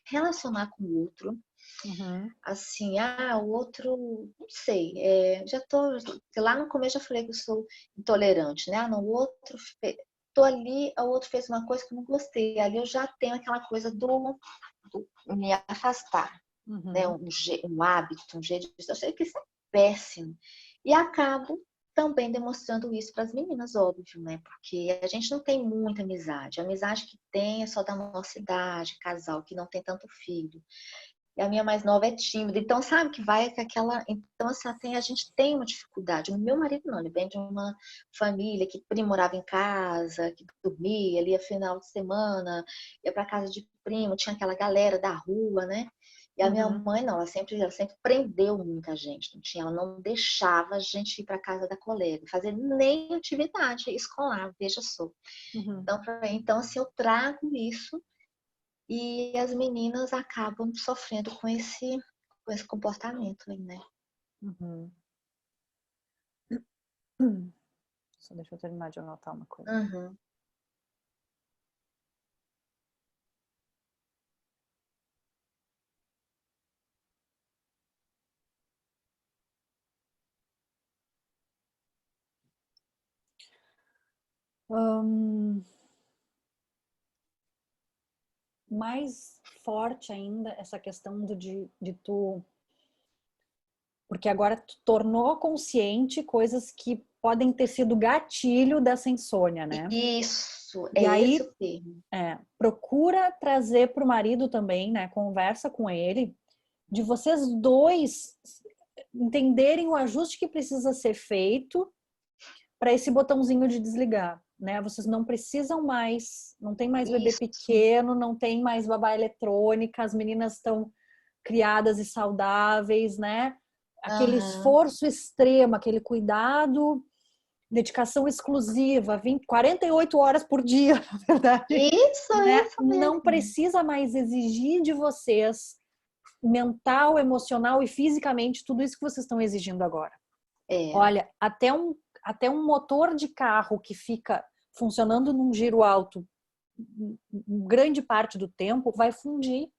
relacionar com o outro, Uhum. Assim, o outro, não sei, lá no começo já falei que eu sou intolerante, né? Não, o outro, tô ali, o outro fez uma coisa que eu não gostei, ali eu já tenho aquela coisa do me afastar, né? Uhum. Um hábito, um jeito de... Eu sei que isso é péssimo. E acabo também demonstrando isso para as meninas, óbvio, né? Porque a gente não tem muita amizade. A amizade que tem é só da nossa idade, casal que não tem tanto filho. E a minha mais nova é tímida. Então, sabe que vai com aquela. Então, assim, a gente tem uma dificuldade. O meu marido não, ele vem de uma família que primo morava em casa, que dormia, ali a final de semana, ia para casa de primo, tinha aquela galera da rua, né? E a minha Uhum. mãe não, ela sempre prendeu muita gente. Ela não deixava a gente ir para casa da colega, fazer nem atividade escolar, veja só. Uhum. Então, assim, eu trago isso e as meninas acabam sofrendo com esse comportamento aí, né? Uhum. Só deixa eu terminar de anotar uma coisa. Uhum. Mais forte ainda essa questão de tu... Porque agora tu tornou consciente coisas que podem ter sido gatilho dessa insônia, né? Isso, é E esse aí, o termo. procura trazer para o marido também, né? Conversa com ele, de vocês dois entenderem o ajuste que precisa ser feito para esse botãozinho de desligar, né? Vocês não precisam mais, não tem mais bebê Isso. pequeno, não tem mais babá eletrônica, as meninas estão criadas e saudáveis, né? Aquele Aham. esforço extremo, aquele cuidado, dedicação exclusiva, 48 horas por dia, na verdade, Isso, né? isso Não mesmo. precisa mais exigir de vocês mental, emocional e fisicamente tudo isso que vocês estão exigindo agora. É. Olha, até um motor de carro que fica funcionando num giro alto grande parte do tempo vai fundir.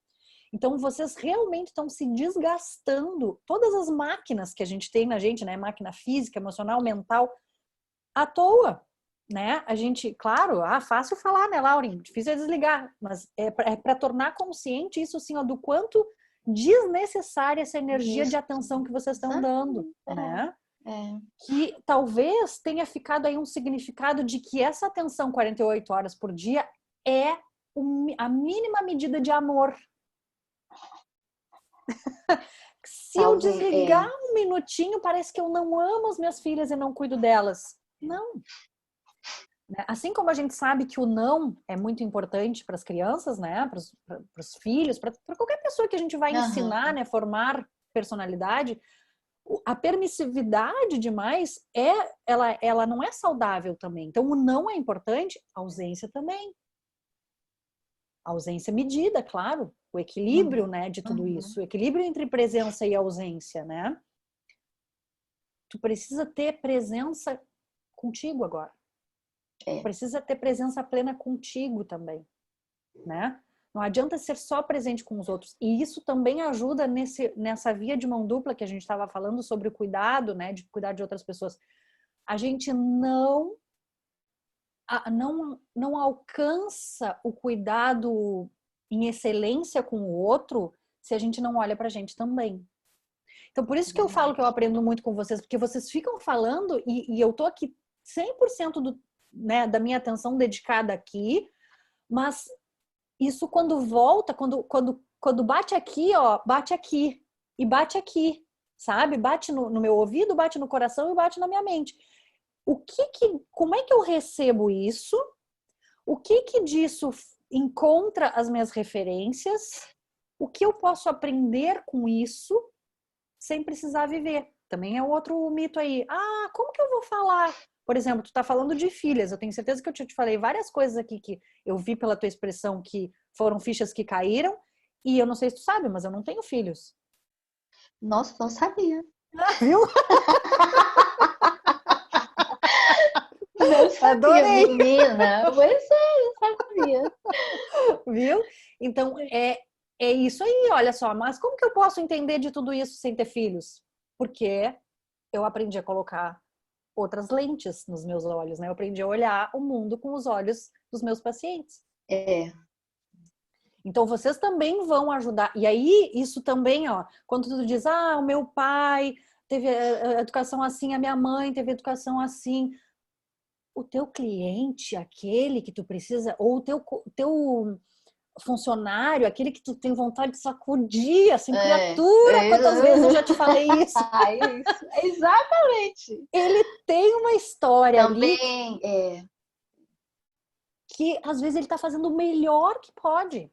Então, vocês realmente estão se desgastando. Todas as máquinas que a gente tem na gente, né? Máquina física, emocional, mental, à toa. Né? A gente, claro, fácil falar, né, Laurin? Difícil é desligar, mas é para tornar consciente isso, assim, ó, do quanto desnecessária essa energia de Isso. atenção que vocês estão dando, Exatamente. né? É. Que talvez tenha ficado aí um significado de que essa atenção 48 horas por dia é a mínima medida de amor. Se eu Talvez. desligar um minutinho, parece que eu não amo as minhas filhas e não cuido delas. Não. Assim como a gente sabe que o não é muito importante para as crianças, né? Para os filhos, para qualquer pessoa que a gente vai ensinar, Aham. né? Formar personalidade, a permissividade demais ela não é saudável também. Então o não é importante, a ausência também. A ausência medida, claro, o equilíbrio, Uhum. né, de tudo Uhum. isso, o equilíbrio entre presença e ausência, né? Tu precisa ter presença contigo agora. É. Precisa ter presença plena contigo também, né? Não adianta ser só presente com os outros. E isso também ajuda nessa via de mão dupla que a gente estava falando sobre o cuidado, né? De cuidar de outras pessoas. A gente não alcança o cuidado em excelência com o outro se a gente não olha pra gente também. Então, por isso que eu falo que eu Verdade. aprendo muito com vocês, porque vocês ficam falando e eu tô aqui 100% né, da minha atenção dedicada aqui, mas isso quando volta, quando bate aqui, ó, bate aqui e bate aqui, sabe? Bate no meu ouvido, bate no coração e bate na minha mente. Como é que eu recebo isso? O que disso encontra as minhas referências? O que eu posso aprender com isso sem precisar viver? Também é outro mito aí. Como que eu vou falar? Por exemplo, tu está falando de filhas. Eu tenho certeza que eu te falei várias coisas aqui que eu vi pela tua expressão que foram fichas que caíram. E eu não sei se tu sabe, mas eu não tenho filhos. Nossa, não sabia. Viu? Não sabia, Adorei. menina. Pois é, não sabia. Viu? Então, É isso aí, olha só. Mas como que eu posso entender de tudo isso sem ter filhos? Porque eu aprendi a colocar outras lentes nos meus olhos, né? Eu aprendi a olhar o mundo com os olhos dos meus pacientes. É, Então vocês também vão ajudar. E aí, isso também, ó, quando tu diz, o meu pai teve a educação assim, a minha mãe teve educação assim. O teu cliente, aquele que tu precisa, ou o teu funcionário, aquele que tu tem vontade de sacudir, assim, criatura, quantas vezes eu já te falei isso? isso, exatamente. Ele tem uma história ali Também, que às vezes ele tá fazendo o melhor que pode.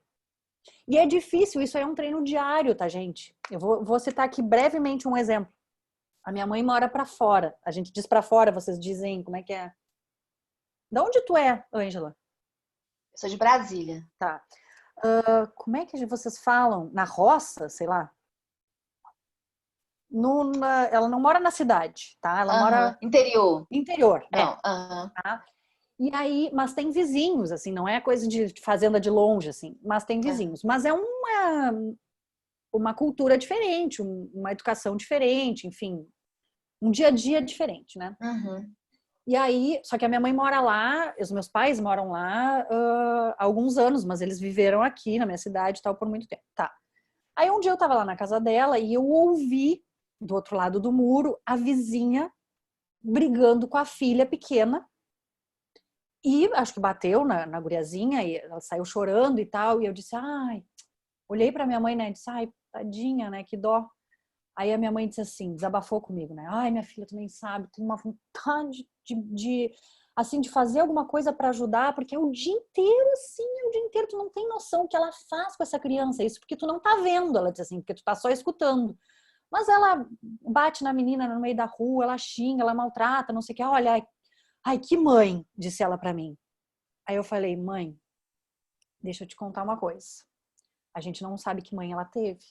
E é difícil, isso é um treino diário, tá, gente? Eu vou citar aqui brevemente um exemplo. A minha mãe mora pra fora. A gente diz pra fora, vocês dizem, como é que é? De onde tu é, Ângela? eu sou de Brasília. Tá. Como é que vocês falam? Na roça, sei lá? Ela não mora na cidade, tá? Ela mora Interior. interior, Não, tá? E aí, mas tem vizinhos, assim, não é coisa de fazenda de longe, assim, mas tem vizinhos. Mas é uma cultura diferente, uma educação diferente, enfim, um dia a dia diferente, né? E aí, só que a minha mãe mora lá, os meus pais moram lá há alguns anos, mas eles viveram aqui na minha cidade e tal por muito tempo. Tá. Aí um dia eu tava lá na casa dela e eu ouvi do outro lado do muro a vizinha brigando com a filha pequena e acho que bateu na guriazinha e ela saiu chorando e tal. E eu disse, olhei pra minha mãe, né? Disse, tadinha, né? Que dó. Aí a minha mãe disse assim, desabafou comigo, né? Minha filha também sabe, tem uma vontade assim, de fazer alguma coisa para ajudar, porque é o dia inteiro, assim, é o dia inteiro, tu não tem noção o que ela faz com essa criança, isso porque tu não tá vendo, ela disse assim, porque tu tá só escutando. Mas ela bate na menina no meio da rua, ela xinga, ela maltrata, não sei o que. Olha, que mãe, disse ela para mim. Aí eu falei, mãe, deixa eu te contar uma coisa. A gente não sabe que mãe ela teve.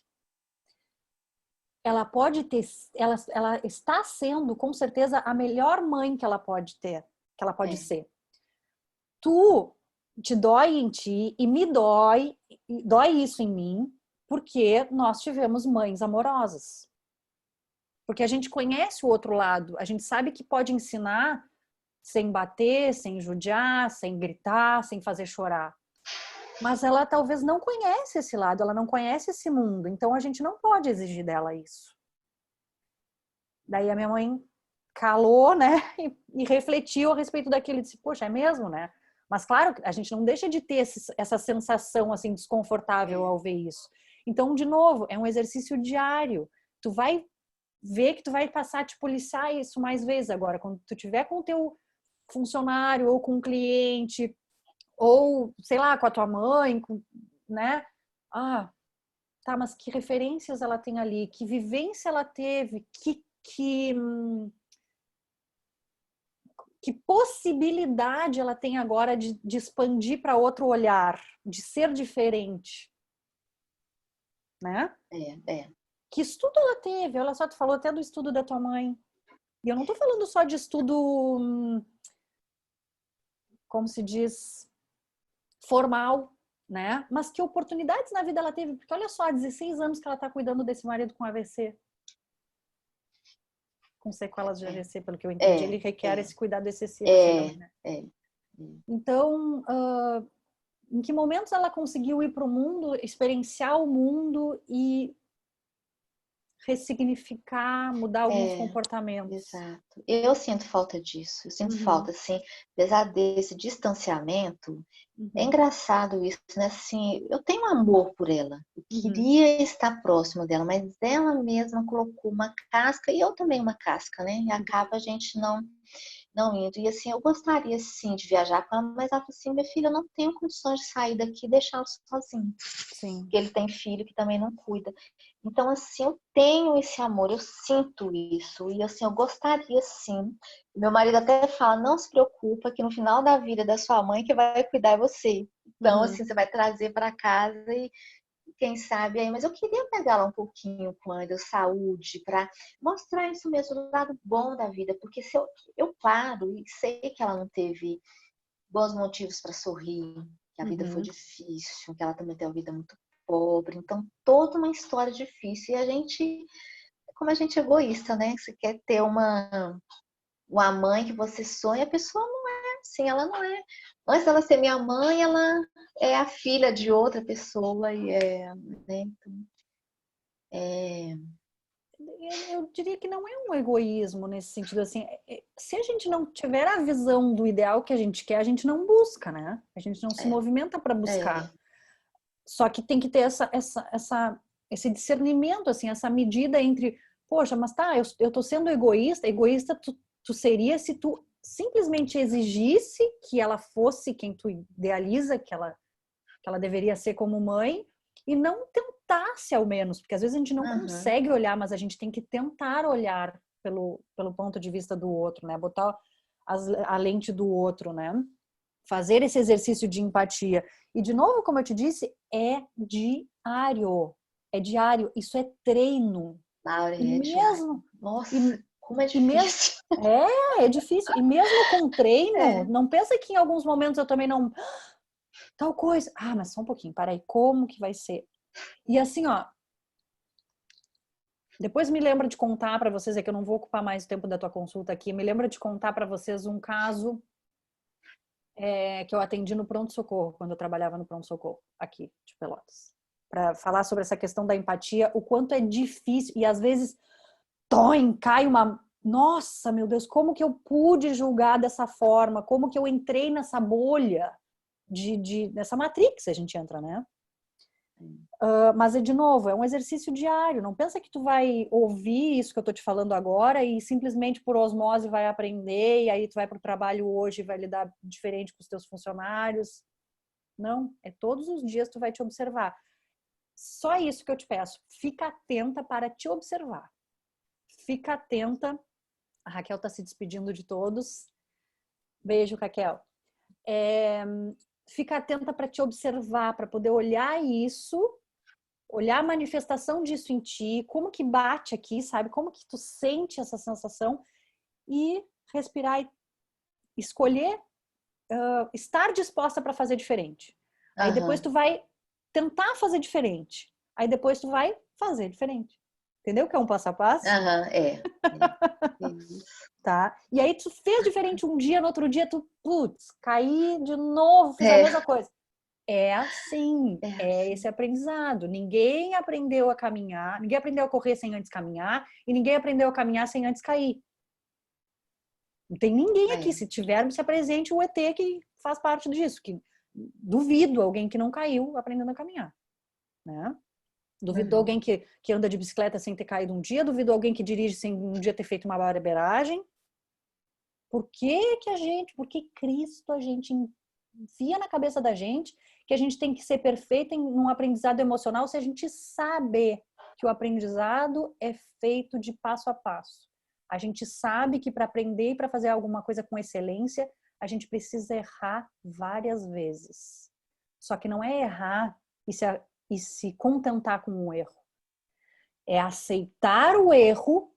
Ela pode ter, ela está sendo com certeza a melhor mãe que ela pode ter, que ela pode ser. Te dói em ti e me dói isso em mim, porque nós tivemos mães amorosas. Porque a gente conhece o outro lado, a gente sabe que pode ensinar sem bater, sem judiar, sem gritar, sem fazer chorar. Mas ela talvez não conhece esse lado, ela não conhece esse mundo, então a gente não pode exigir dela isso. Daí a minha mãe calou, né, e refletiu a respeito daquilo e disse, poxa, é mesmo, né? Mas claro, a gente não deixa de ter essa sensação assim desconfortável ao ver isso. Então, de novo, é um exercício diário. Tu vai ver que tu vai passar a te policiar isso mais vezes agora, quando tu tiver com o teu funcionário ou com um cliente ou, sei lá, com a tua mãe, né? Tá, mas que referências ela tem ali, que vivência ela teve, que possibilidade ela tem agora de expandir para outro olhar, de ser diferente, né? Que estudo ela teve? Olha só, tu falou até do estudo da tua mãe. E eu não tô falando só de estudo, como se diz, formal, né? Mas que oportunidades na vida ela teve? Porque olha só, há 16 anos que ela tá cuidando desse marido com AVC. Com sequelas de AVC, pelo que eu entendi, ele requer esse cuidado excessivo. Né? Então, em que momentos ela conseguiu ir para o mundo, experienciar o mundo e ressignificar, mudar alguns comportamentos? Exato. Eu sinto falta disso. Eu sinto falta, assim, apesar desse distanciamento. É engraçado isso, né? Assim, eu tenho amor por ela. Eu queria estar próximo dela, mas ela mesma colocou uma casca e eu também uma casca, né? E acaba a gente não indo. E assim, eu gostaria sim de viajar com ela, mas ela falou assim, minha filha, eu não tenho condições de sair daqui e deixá-lo sozinho. Sim. Porque ele tem filho que também não cuida. Então, assim, eu tenho esse amor, eu sinto isso. E assim, eu gostaria sim. Meu marido até fala, não se preocupa que no final da vida da sua mãe que vai cuidar é você. Então, assim, você vai trazer para casa e quem sabe aí, mas eu queria pegar ela um pouquinho quando saúde, para mostrar isso mesmo, do lado bom da vida, porque se eu paro e sei que ela não teve bons motivos para sorrir, que a vida foi difícil, que ela também tem uma vida muito pobre. Então, toda uma história difícil. E a gente, como a gente é egoísta, né? Você quer ter uma mãe que você sonha, a pessoa não é assim, ela não é. Antes dela ser minha mãe, ela é a filha de outra pessoa e né? Então, Eu diria que não é um egoísmo nesse sentido, assim, se a gente não tiver a visão do ideal que a gente quer, a gente não busca, né? A gente não se movimenta para buscar. Só que tem que ter esse discernimento, assim, essa medida entre, poxa, mas tá, eu tô sendo egoísta tu seria se tu simplesmente exigisse que ela fosse quem tu idealiza que ela deveria ser como mãe e não tentasse ao menos, porque às vezes a gente não consegue olhar, mas a gente tem que tentar olhar pelo ponto de vista do outro, né? Botar a lente do outro, né? Fazer esse exercício de empatia. E, de novo, como eu te disse, é diário. É diário. Isso é treino. Laura, E é mesmo... Nossa, como é difícil. É difícil. E mesmo com treino, não pensa que em alguns momentos eu também não... Tal coisa. Ah, mas só um pouquinho. Para aí, como que vai ser? E assim, ó... Depois me lembra de contar para vocês, é que eu não vou ocupar mais o tempo da tua consulta aqui, me lembra de contar para vocês um caso que eu atendi no pronto-socorro, quando eu trabalhava no pronto-socorro, aqui de Pelotas. Para falar sobre essa questão da empatia, o quanto é difícil, e às vezes, cai uma... Nossa, meu Deus, como que eu pude julgar dessa forma? Como que eu entrei nessa bolha, nessa matrix a gente entra, né? Mas, de novo, é um exercício diário. Não pensa que tu vai ouvir isso que eu tô te falando agora e simplesmente por osmose vai aprender e aí tu vai pro trabalho hoje e vai lidar diferente com os teus funcionários. Não, é todos os dias tu vai te observar. Só isso que eu te peço. Fica atenta para te observar. Fica atenta. A Raquel tá se despedindo de todos. Beijo, Raquel. Fica atenta para te observar, para poder olhar isso, olhar a manifestação disso em ti, como que bate aqui, sabe? Como que tu sente essa sensação e respirar e escolher estar disposta para fazer diferente. Aí depois tu vai tentar fazer diferente. Aí depois tu vai fazer diferente. Entendeu que é um passo a passo? Tá? E aí tu fez diferente um dia, no outro dia tu, caí de novo, fiz a mesma coisa. É assim, esse aprendizado. Ninguém aprendeu a caminhar, ninguém aprendeu a correr sem antes caminhar, e ninguém aprendeu a caminhar sem antes cair. Não tem ninguém aqui, se tiver, se apresente o ET que faz parte disso, que duvido alguém que não caiu aprendendo a caminhar, né? Duvido alguém que anda de bicicleta sem ter caído um dia, duvido alguém que dirige sem um dia ter feito uma barbeiragem. Por que Cristo a gente enfia na cabeça da gente que a gente tem que ser perfeita em um aprendizado emocional se a gente sabe que o aprendizado é feito de passo a passo? A gente sabe que para aprender e para fazer alguma coisa com excelência, a gente precisa errar várias vezes. Só que não é errar e se contentar com o erro. É aceitar o erro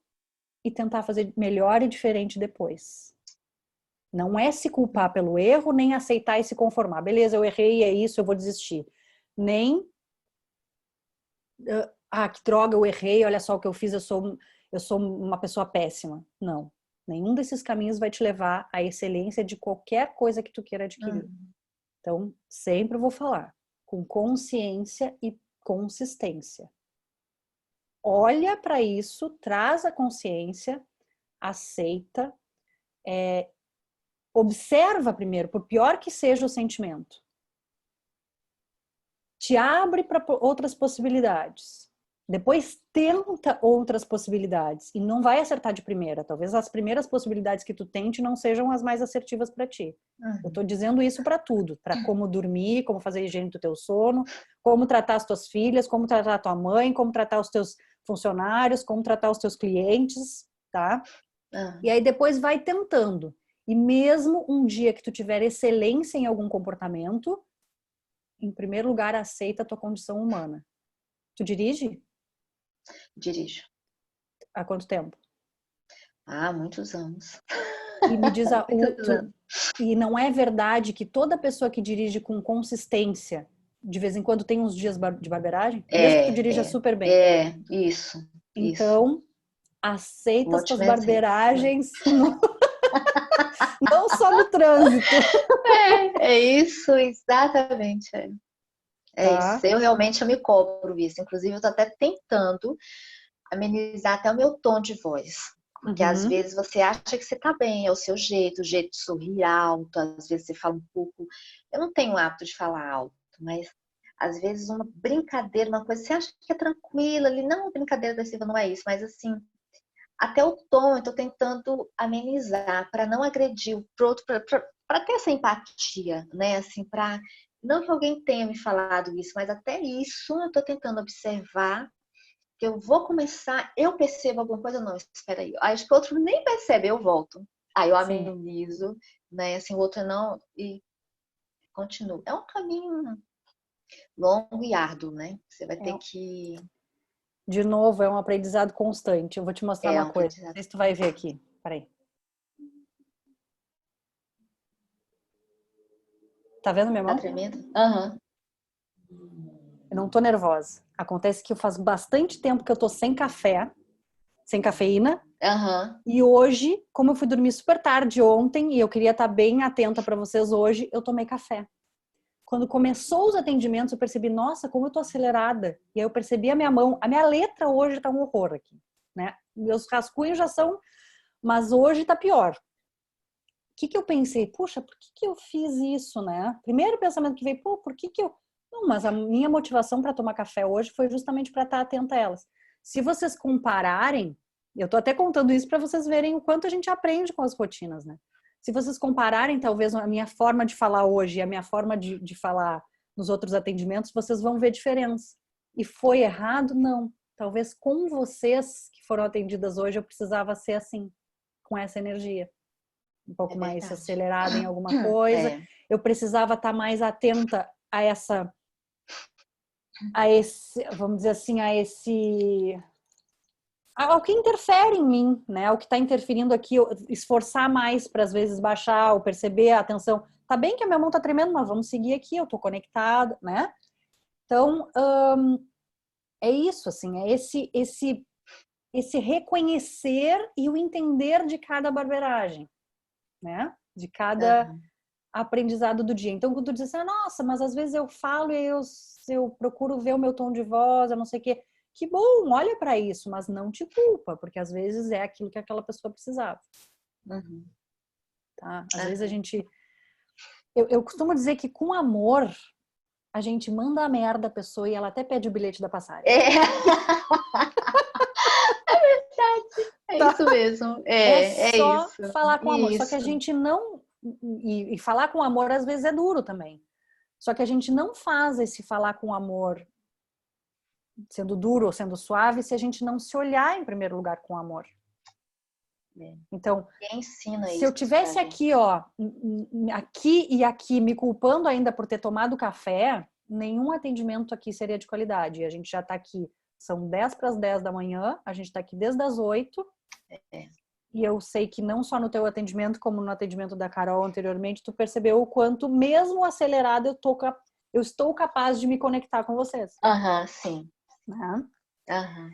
e tentar fazer melhor e diferente depois. Não é se culpar pelo erro, nem aceitar e se conformar. Beleza, eu errei, é isso, eu vou desistir. Nem, que droga, eu errei, olha só o que eu fiz, eu sou uma pessoa péssima. Não. Nenhum desses caminhos vai te levar à excelência de qualquer coisa que tu queira adquirir. Então, sempre vou falar com consciência e consistência. Olha para isso, traz a consciência, aceita, observa primeiro, por pior que seja o sentimento. Te abre para outras possibilidades. Depois tenta outras possibilidades e não vai acertar de primeira. Talvez as primeiras possibilidades que tu tente não sejam as mais assertivas para ti. Eu estou dizendo isso para tudo, para como dormir, como fazer a higiene do teu sono, como tratar as tuas filhas, como tratar a tua mãe, como tratar os teus funcionários, como tratar os teus clientes, tá? E aí depois vai tentando. E mesmo um dia que tu tiver excelência em algum comportamento, em primeiro lugar, aceita a tua condição humana. Tu dirige? Dirijo. Há quanto tempo? Há muitos anos. E me diz, e não é verdade que toda pessoa que dirige com consistência de vez em quando tem uns dias de barbeiragem, mesmo que tu dirija super bem. Isso. Então, aceita as tuas Ótimo exemplo. barbeiragens, não só no trânsito. É isso, exatamente. Tá? Isso. Eu me cobro isso. Inclusive, eu tô até tentando amenizar até o meu tom de voz. Porque às Uhum. vezes você acha que você tá bem, é o jeito de sorrir alto, às vezes você fala um pouco. Eu não tenho o hábito de falar alto, mas às vezes uma brincadeira, uma coisa, você acha que é tranquila ali, não, brincadeira da Silva não é isso, mas assim, até o tom eu tô tentando amenizar para não agredir o outro, para ter essa empatia, né? Assim, para não que alguém tenha me falado isso, mas até isso eu tô tentando observar que eu vou começar, eu percebo alguma coisa, não, espera aí. Acho que o outro nem percebe, eu volto. Aí eu Sim. amenizo, né? Assim, o outro não, e continuo. É um caminho longo e árduo, né? Você vai ter que. De novo, é um aprendizado constante. Eu vou te mostrar É uma um coisa. Não aprendizado. sei se tu vai ver aqui. Peraí. Tá vendo minha Tá mão? tremendo? Aham. Eu não tô nervosa. Acontece que faz bastante tempo que eu tô sem café, sem cafeína. Aham. E hoje, como eu fui dormir super tarde ontem e eu queria estar bem atenta para vocês hoje, eu tomei café. Quando começou os atendimentos, eu percebi, nossa, como eu tô acelerada. E aí eu percebi a minha mão, a minha letra hoje tá um horror aqui, né? Meus rascunhos já são, mas hoje tá pior. O que que eu pensei? Puxa, por que que eu fiz isso, né? Primeiro pensamento que veio, pô, por que que eu... Não, mas a minha motivação para tomar café hoje foi justamente para estar atenta a elas. Se vocês compararem, eu tô até contando isso para vocês verem o quanto a gente aprende com as rotinas, né? Se vocês compararem, talvez, a minha forma de falar hoje e a minha forma de falar nos outros atendimentos, vocês vão ver diferença. E foi errado? Não. Talvez com vocês que foram atendidas hoje, eu precisava ser assim, com essa energia um É pouco mais verdade. acelerada em alguma coisa. É, Eu precisava estar mais atenta a esse, vamos dizer assim, ao que interfere em mim, né? O que está interferindo aqui, esforçar mais para às vezes baixar ou perceber a atenção. Tá bem que a minha mão tá tremendo, mas vamos seguir aqui, eu tô conectada, né? Então, é isso, assim, é esse reconhecer e o entender de cada barbeiragem, né? De cada aham. aprendizado do dia. Então, quando tu diz assim, nossa, mas às vezes eu falo e eu procuro ver o meu tom de voz, eu não sei o quê. Que bom, olha para isso, mas não te culpa, porque às vezes é aquilo que aquela pessoa precisava, Uhum. tá? Às vezes a Aham. gente... Eu costumo dizer que com amor, a gente manda a merda a pessoa e ela até pede o bilhete da passagem. É, é Tá? isso mesmo. É É só isso. falar com amor. Só que a Isso. gente não... E falar com amor às vezes é duro também. Só que a gente não faz esse falar com amor sendo duro ou sendo suave se a gente não se olhar em primeiro lugar com amor. É. Então, Quem ensina se eu isso pra tivesse aqui, gente? ó, aqui e aqui me culpando ainda por ter tomado café, nenhum atendimento aqui seria de qualidade. A gente já tá aqui, são 10 para as 10 da manhã, a gente tá aqui desde as 8, É, e eu sei que não só no teu atendimento, como no atendimento da Carol anteriormente, tu percebeu o quanto, mesmo acelerado, eu estou capaz de me conectar com vocês, aham, sim. né? Aham.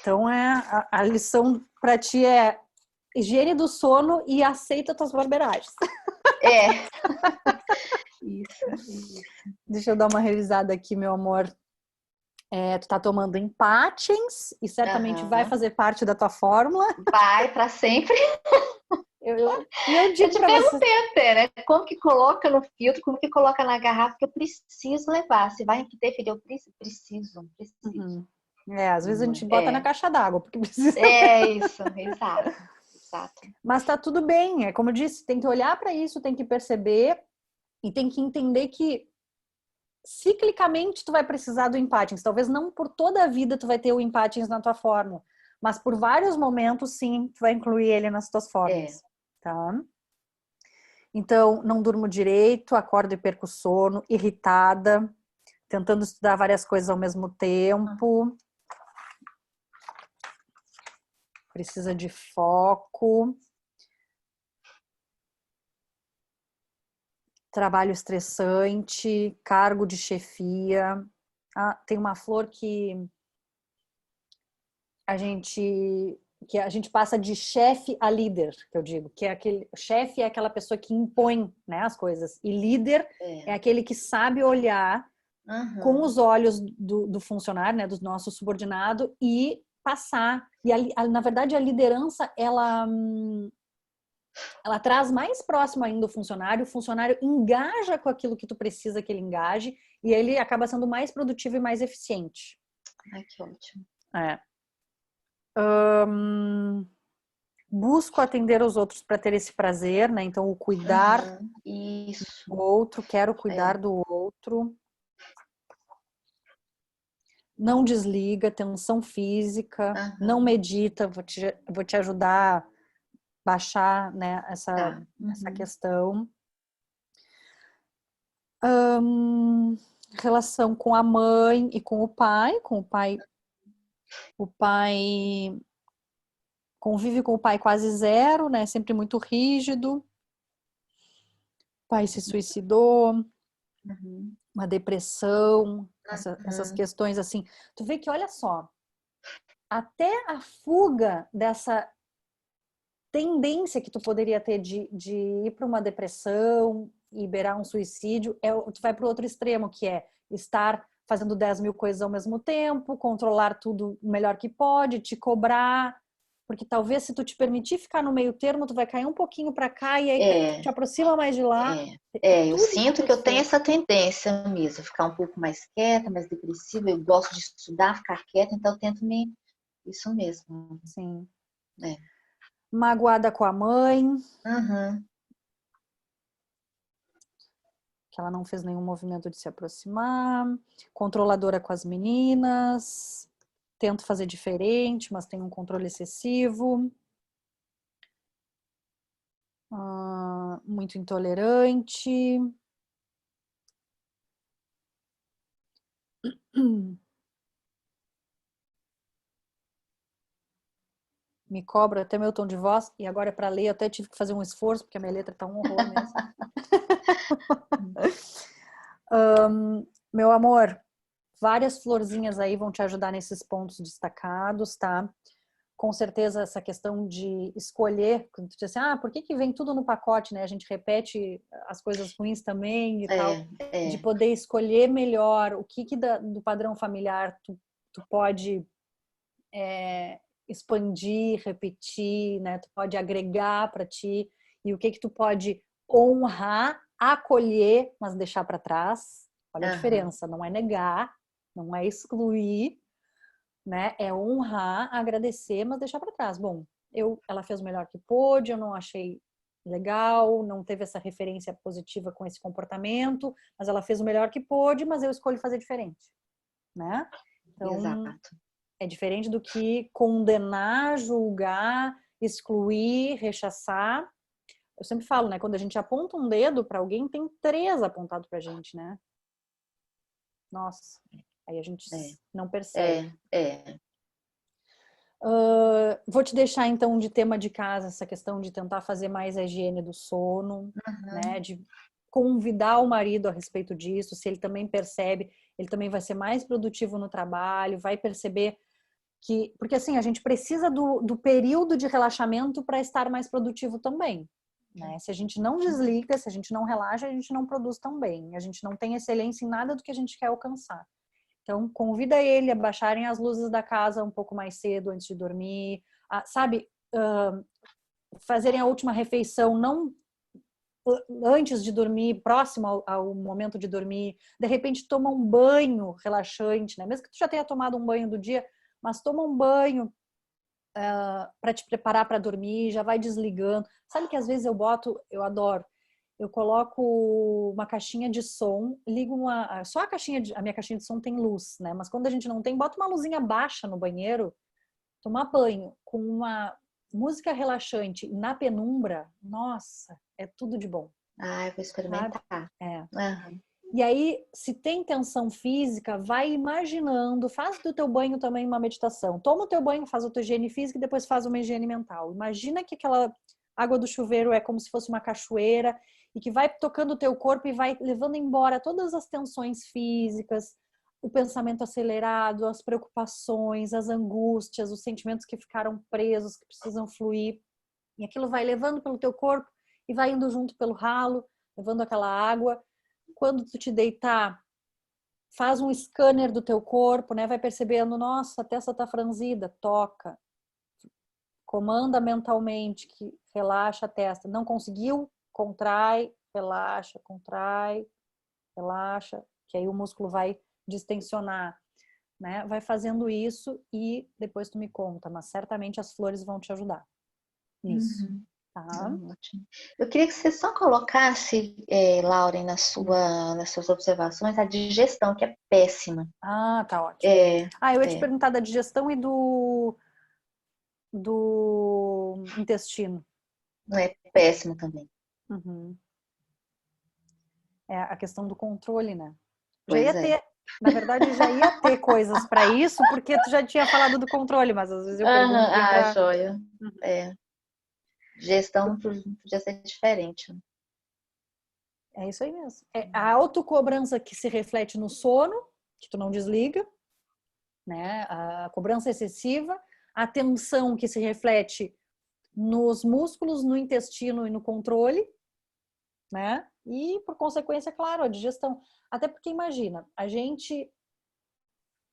Então, a lição para ti é higiene do sono e aceita tuas barbeiragens. É, isso. Deixa eu dar uma revisada aqui, meu amor. Tu tá tomando empatins e certamente vai Aham. fazer parte da tua fórmula. Vai para sempre. E eu Eu digo te para você, perguntei até, né? Como que coloca no filtro, como que coloca na garrafa, que eu preciso levar. Se vai interferir, eu preciso. uhum. Às vezes a gente bota na É, caixa d'água, porque precisa. é isso, exato, exato. Mas tá tudo bem, é como eu disse, tem que olhar para isso, tem que perceber e tem que entender que ciclicamente tu vai precisar do empatins. Talvez não por toda a vida tu vai ter o empatins na tua fórmula, mas por vários momentos sim, tu vai incluir ele nas tuas É. fórmulas, tá? Então, não durmo direito, acordo e perco o sono, irritada, tentando estudar várias coisas ao mesmo tempo, precisa de foco. trabalho estressante, cargo de chefia. Tem uma flor que a gente passa de chefe a líder, que eu digo, que é aquele chefe é aquela pessoa que impõe, né, as coisas, e líder é aquele que sabe olhar com os olhos do funcionário, né, do nosso subordinado e passar. E na verdade a liderança ela traz mais próximo ainda o funcionário engaja com aquilo que tu precisa que ele engaje e ele acaba sendo mais produtivo e mais eficiente. Ai, que ótimo. Busco atender os outros para ter esse prazer, né? Então, o cuidar Isso. do outro, quero cuidar do outro. Não desliga, tensão física, não medita, vou te ajudar a baixar, né, essa questão. Relação com a mãe e com o pai. O pai convive com o pai quase zero, né? Sempre muito rígido. O pai se suicidou, uma depressão, essas questões assim. Tu vê que, olha só, até a fuga dessa tendência que tu poderia ter de ir para uma depressão e beirar um suicídio, tu vai para o outro extremo, que é estar fazendo 10 mil coisas ao mesmo tempo, controlar tudo o melhor que pode, te cobrar, porque talvez se tu te permitir ficar no meio termo, tu vai cair um pouquinho para cá e aí tu te aproxima mais de lá. Eu sinto que eu tenho essa tendência mesmo, ficar um pouco mais quieta, mais depressiva, eu gosto de estudar, ficar quieta, então eu tento isso mesmo. Sim. Magoada com a mãe. Que ela não fez nenhum movimento de se aproximar. Controladora com as meninas. Tento fazer diferente, mas tem um controle excessivo. Muito intolerante. Me cobra até meu tom de voz. E agora para ler eu até tive que fazer um esforço, porque a minha letra tá um horror mesmo. Meu amor, várias florzinhas aí vão te ajudar nesses pontos destacados, tá? Com certeza essa questão de escolher, quando tu diz assim, por que vem tudo no pacote, né? A gente repete as coisas ruins também e tal. De poder escolher melhor o que do padrão familiar tu pode expandir, repetir, né? Tu pode agregar para ti e o que tu pode honrar, acolher, mas deixar para trás. Olha a diferença, não é negar, não é excluir, né? É honrar, agradecer, mas deixar para trás. Bom, ela fez o melhor que pôde, eu não achei legal, não teve essa referência positiva com esse comportamento, mas ela fez o melhor que pôde, mas eu escolho fazer diferente, né? Então, exato. É diferente do que condenar, julgar, excluir, rechaçar. Eu sempre falo, né? Quando a gente aponta um dedo para alguém, tem 3 apontados pra gente, né? Nossa, aí a gente não percebe. Vou te deixar então de tema de casa essa questão de tentar fazer mais a higiene do sono, né? De convidar o marido a respeito disso, se ele também percebe, ele também vai ser mais produtivo no trabalho, vai perceber que, porque assim, a gente precisa do período de relaxamento para estar mais produtivo também, né? Se a gente não desliga, se a gente não relaxa, a gente não produz tão bem, a gente não tem excelência em nada do que a gente quer alcançar. Então, convida ele a baixarem as luzes da casa um pouco mais cedo antes de dormir, fazerem a última refeição não antes de dormir, próximo ao momento de dormir, de repente toma um banho relaxante, né? Mesmo que tu já tenha tomado um banho do dia, mas toma um banho para te preparar para dormir, já vai desligando. Sabe que às vezes eu adoro, eu coloco uma caixinha de som, ligo só a minha caixinha de som tem luz, né? Mas quando a gente não tem, bota uma luzinha baixa no banheiro, tomar banho com uma música relaxante na penumbra, nossa, é tudo de bom. Eu vou experimentar. E aí, se tem tensão física, vai imaginando, faz do teu banho também uma meditação. Toma o teu banho, faz a tua higiene física e depois faz uma higiene mental. Imagina que A água do chuveiro é como se fosse uma cachoeira e que vai tocando o teu corpo e vai levando embora todas as tensões físicas, o pensamento acelerado, as preocupações, as angústias, os sentimentos que ficaram presos, que precisam fluir. E aquilo vai levando pelo teu corpo e vai indo junto pelo ralo, levando aquela água. Quando tu te deitar, faz um scanner do teu corpo, né? Vai percebendo, nossa, a testa tá franzida, toca. Comanda mentalmente que relaxa a testa. Não conseguiu? Contrai, relaxa, contrai, relaxa, que aí o músculo vai distensionar, né? Vai fazendo isso e depois tu me conta, mas certamente as flores vão te ajudar nisso, tá? Ótimo. Eu queria que você só colocasse, Lauren, nas suas observações, a digestão, que é péssima. Ah, tá ótimo. Eu ia te perguntar da digestão e do intestino. Não é péssimo também. Uhum. É a questão do controle, né? Já Pois ia ter, na verdade, já ia ter coisas para isso, porque tu já tinha falado do controle, mas às vezes eu pergunto para... joia. Digestão não podia ser diferente. Né? É isso aí mesmo. É a autocobrança que se reflete no sono, que tu não desliga, né? A cobrança excessiva, a tensão que se reflete nos músculos, no intestino e no controle, né? E, por consequência, claro, a digestão. Até porque, imagina,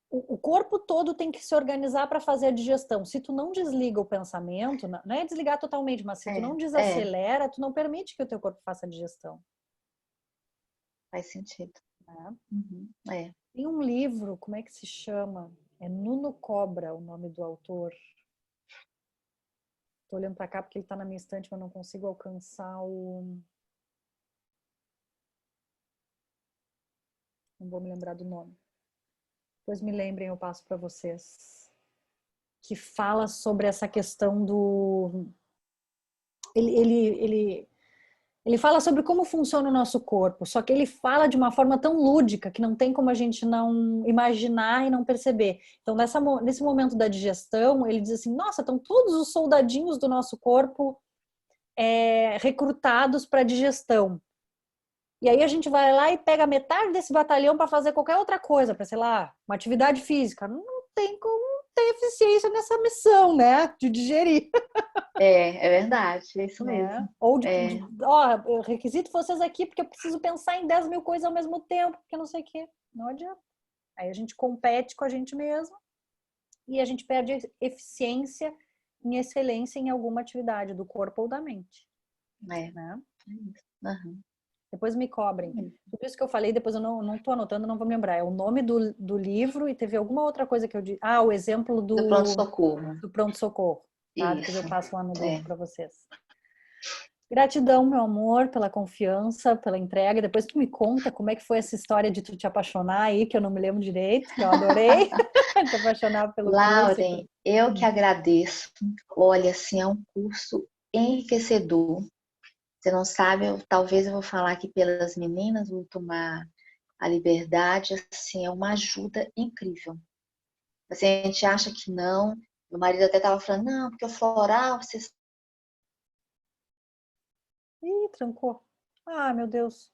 o corpo todo tem que se organizar para fazer a digestão. Se tu não desliga o pensamento, não é desligar totalmente, mas se tu não desacelera, tu não permite que o teu corpo faça a digestão. Faz sentido. Tem um livro, como é que se chama? É Nuno Cobra, o nome do autor. Tô olhando para cá porque ele tá na minha estante, mas não consigo alcançar o... Não vou me lembrar do nome. Depois me lembrem, eu passo para vocês. Que fala sobre essa questão do... Ele fala sobre como funciona o nosso corpo, só que ele fala de uma forma tão lúdica que não tem como a gente não imaginar e não perceber. Então, nesse momento da digestão, ele diz assim, nossa, estão todos os soldadinhos do nosso corpo recrutados para digestão. E aí a gente vai lá e pega metade desse batalhão para fazer qualquer outra coisa, para, sei lá, uma atividade física. Não tem como ter eficiência nessa missão, né? De digerir. É verdade, é isso mesmo. Né? Ou o requisito vocês aqui, porque eu preciso pensar em 10 mil coisas ao mesmo tempo, porque não sei o quê. Não adianta. Aí a gente compete com a gente mesmo e a gente perde eficiência em excelência em alguma atividade do corpo ou da mente. Né? Depois me cobrem. Tudo isso que eu falei, depois eu não tô anotando, não vou me lembrar. É o nome do livro e teve alguma outra coisa que eu disse. O exemplo do pronto-socorro. Do pronto-socorro. Tá? Depois eu passo lá no grupo para vocês. Gratidão, meu amor, pela confiança, pela entrega. Depois tu me conta como é que foi essa história de tu te apaixonar aí, que eu não me lembro direito, que eu adorei te apaixonar pelo Lauren, curso. eu que agradeço. Olha, assim, é um curso enriquecedor. Você não sabe, talvez eu vou falar aqui pelas meninas, vou tomar a liberdade, assim, é uma ajuda incrível. Assim, a gente acha que não. Meu marido até estava falando, não, porque o floral, vocês... Ih, trancou. Meu Deus.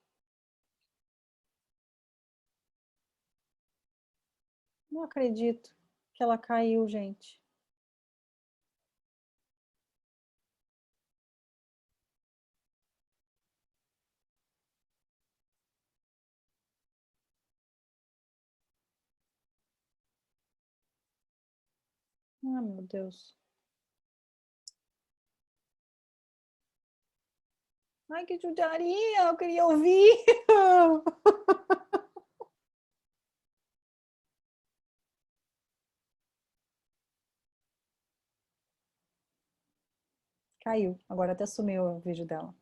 Não acredito que ela caiu, gente. Meu Deus. Ai, que judiaria, eu queria ouvir. Caiu. Agora até sumiu o vídeo dela.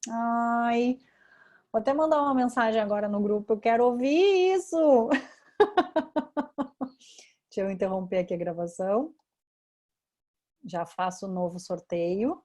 Ai, vou até mandar uma mensagem agora no grupo. Eu quero ouvir isso. Deixa eu interromper aqui a gravação. Já faço o novo sorteio.